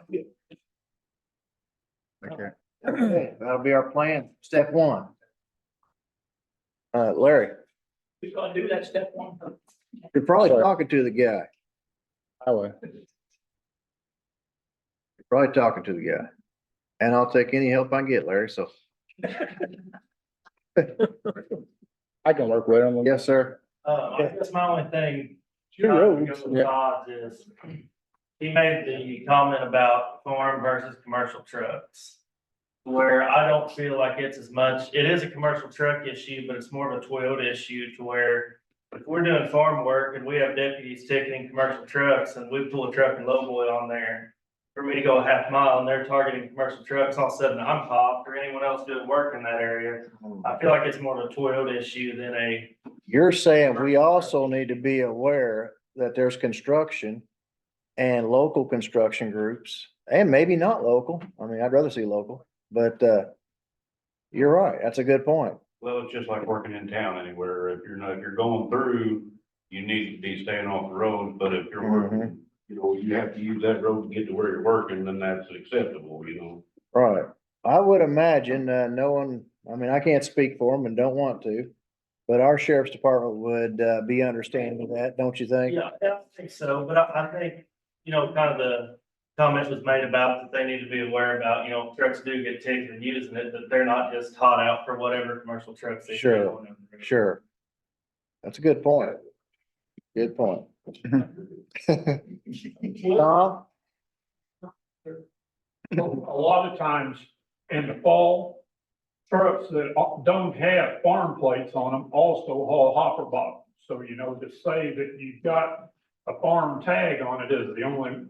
S4: Okay.
S2: Okay, that'll be our plan, step one. Larry,
S14: Who's gonna do that step one?
S2: you're probably
S4: Sorry.
S2: talking to the guy.
S4: Highway.
S2: You're probably talking to the guy. And I'll take any help I can get, Larry, so.
S4: I can work with them.
S2: Yes, sir.
S18: I guess my only thing.
S1: Your roads.
S18: With Todd's is, he made the comment about farm versus commercial trucks. Where I don't feel like it's as much, it is a commercial truck issue, but it's more of a Toyota issue to where. If we're doing farm work and we have deputies ticketing commercial trucks and we pull a truck and lowboy on there. For me to go a half mile and they're targeting commercial trucks, all of a sudden I'm popped or anyone else doing work in that area. I feel like it's more of a Toyota issue than a.
S2: You're saying we also need to be aware that there's construction and local construction groups, and maybe not local. I mean, I'd rather see local, But, you're right. That's a good point.
S13: Well, it's just like working in town anywhere. If you're going through, you need to be staying off the road, but if you're working, you have to use that road to get to where you're working, then that's acceptable,
S2: Right. I would imagine, no one, I mean, I can't speak for them and don't want to, but our sheriff's department would, be understanding of that, don't you think?
S18: Yeah, I think so, but I think, kind of the comment was made about that they need to be aware about, trucks do get ticketed and using it, that they're not just hot out for whatever commercial trucks they.
S2: Sure. Sure. That's a good point. Good point. Tom?
S9: A lot of times in the fall, trucks that don't have farm plates on them also haul hopper bottoms. So, to say that you've got a farm tag on it is the only,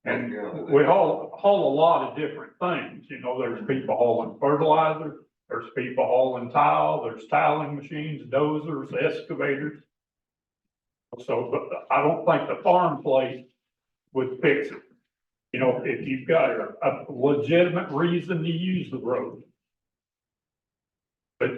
S9: and we haul a lot of different things. There's people hauling fertilizer, there's people hauling tile, there's tiling machines, dozers, excavators. So, but I don't think the farm plate would fix it. If you've got a legitimate reason to use the road. But,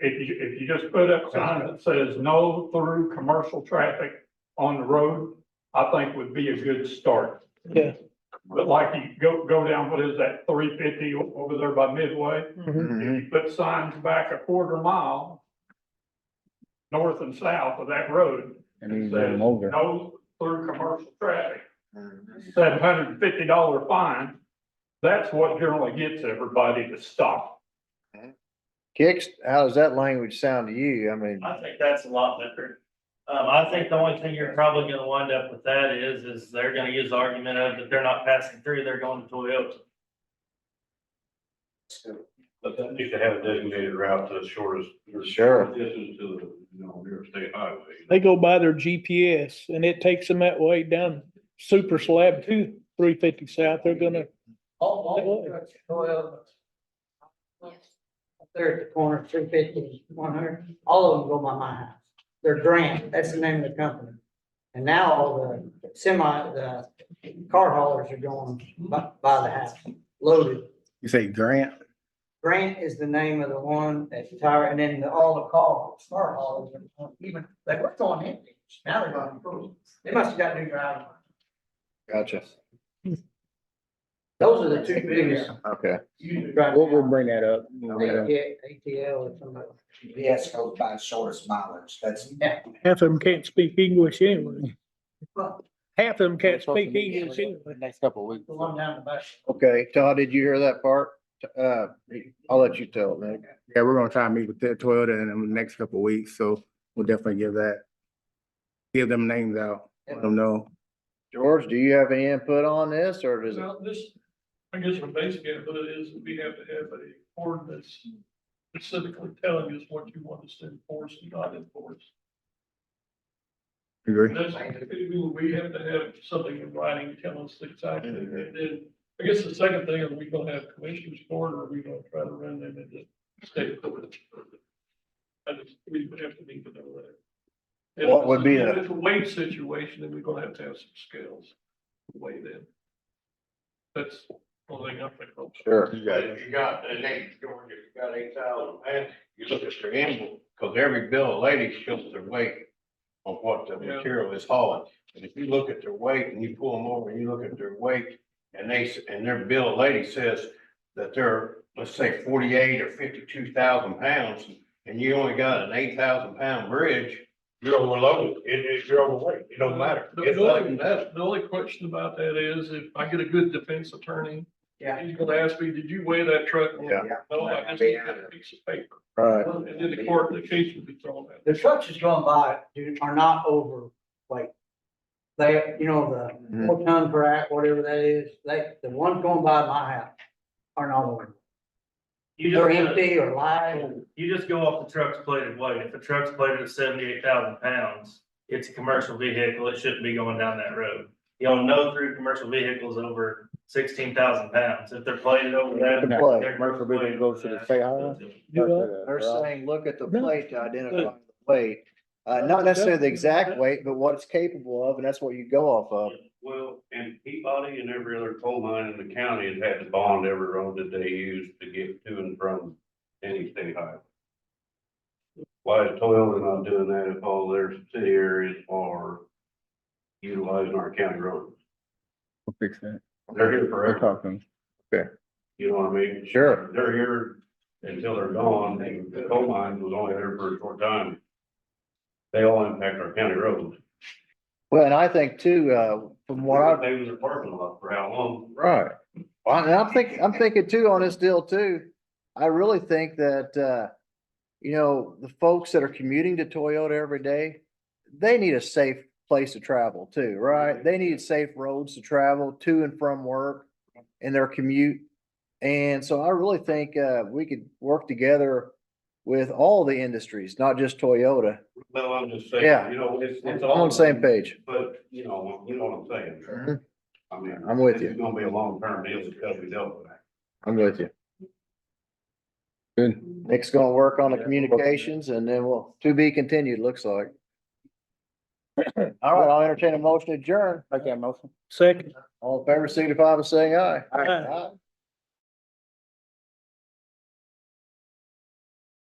S9: if you just put up a sign that says no through commercial traffic on the road, I think would be a good start.
S1: Yeah.
S9: But like you go down, what is that, 350 over there by Midway?
S2: Mm-hmm.
S9: If you put signs back a quarter mile north and south of that road,
S4: And you
S9: it
S4: go
S9: says
S4: them over.
S9: no through commercial traffic. $750 fine. That's what generally gets everybody to stop.
S2: Kicks, how does that language sound to you? I mean,
S18: I think that's a lot better. I think the only thing you're probably gonna wind up with that is they're gonna use the argument of that they're not passing through, they're going to Toyota.
S13: But that needs to have a designated route to the shortest.
S2: Sure.
S13: Distance to the, nearest state highway.
S1: They go by their GPS and it takes them that way down Super Slab to 350 South. They're gonna,
S10: All trucks, Toyota. Up there at the corner, 350, 100, all of them go by my house. They're Grant, that's the name of the company. And now all the the car haulers are going by the house, loaded.
S4: You say Grant?
S10: Grant is the name of the one that's tire, and then all the car haulers, even, they were going empty, now they're going full. They must have got new drivers.
S2: gotcha.
S10: Those are the two biggest.
S2: Okay.
S4: We'll bring that up.
S10: ATL or somebody.
S16: GPS goes by the shortest mileage, that's.
S1: half of them can't speak English anyway. Half of them can't speak English anyway.
S4: Next couple of weeks.
S10: The one down the back.
S2: Okay, Todd, did you hear that part? I'll let you tell it, Nick.
S4: Yeah, we're gonna try and meet with Toyota in the next couple of weeks, so we'll definitely give them names out, let them know.
S2: George, do you have any input on this or does it?
S6: Well, I guess the basic input is that we have to have a ordinance specifically telling us what you want us to enforce and not enforce.
S4: Agree?
S6: We have to have something in writing telling us exactly, and then, I guess the second thing, are we gonna have commissioners court, or are we gonna try to run them into state court? We would have to need to know that.
S2: What would be
S6: If
S2: the-
S6: it's a weight situation, then we're gonna have to have some scales to weigh them. That's the only thing I think of.
S2: Sure.
S13: If you got, and they, George, if you got 8,000 pounds, you look at their envelope, because every bill of lading shows their weight on what the
S6: Yeah.
S13: material is hauling. And if you look at their weight and you pull them over and you look at their weight, and and their bill of lading says that they're, let's say, 48 or 52,000 pounds, and you only got an 8,000 pound bridge, you're overloaded. You're overweight. It don't matter. It doesn't matter.
S6: The only question about that is if I get a good defense attorney,
S10: Yeah.
S6: he's gonna ask me, did you weigh that truck?
S2: Yeah.
S6: No, I just need a piece of paper.
S2: Right.
S6: And then the court, the case will be thrown out.
S10: The trucks that's going by, dude, are not overweight. They, the 4 ton per act, whatever that is, the ones going by my house are not over. They're empty or live.
S18: You just go off the truck's plated weight. If the truck's plated at 78,000 pounds, it's a commercial vehicle. It shouldn't be going down that road. You don't know through commercial vehicles over 16,000 pounds. If they're plated over that.
S2: The plate.
S18: they're
S4: Commercial vehicle goes to the state highway?
S2: They're saying, look at the plate to identify the weight. Not necessarily the exact weight, but what it's capable of, and that's what you go off of.
S13: Well, and Peabody and every other coal mine in the county has had to bond every road that they use to get to and from any state highway. Why is Toyota not doing that if all their subsidiaries are utilizing our county roads?
S4: We'll fix that.
S13: They're here
S4: We're
S13: forever,
S4: talking.
S13: you know what I mean?
S2: Sure.
S13: They're here until they're gone, and the coal mines was only there for a short time. They all impact our county roads.
S2: Well, and I think too, from what I've
S13: They was a parking lot for how long?
S2: right. Well, and I'm thinking too on this deal too. I really think that, you know, the folks that are commuting to Toyota every day, they need a safe place to travel too, right? They need safe roads to travel to and from work in their commute. And so I really think, we could work together with all the industries, not just Toyota.
S13: Well, I'm just saying,
S2: Yeah.
S13: you know, it's
S2: I'm
S13: all.
S2: on the same page.
S13: But, you know what I'm saying?
S2: Mhm.
S13: I mean.
S2: I'm with
S13: this
S2: you.
S13: is gonna be a long-term deal because we dealt with that.
S2: I'm with you.
S4: Good.
S2: Nick's gonna work on the communications and then we'll, to be continued, looks like. All right, I'll entertain a motion to adjourn.
S4: Like that motion.
S1: Second.
S2: All in favor, signify by saying aye.
S1: Aye.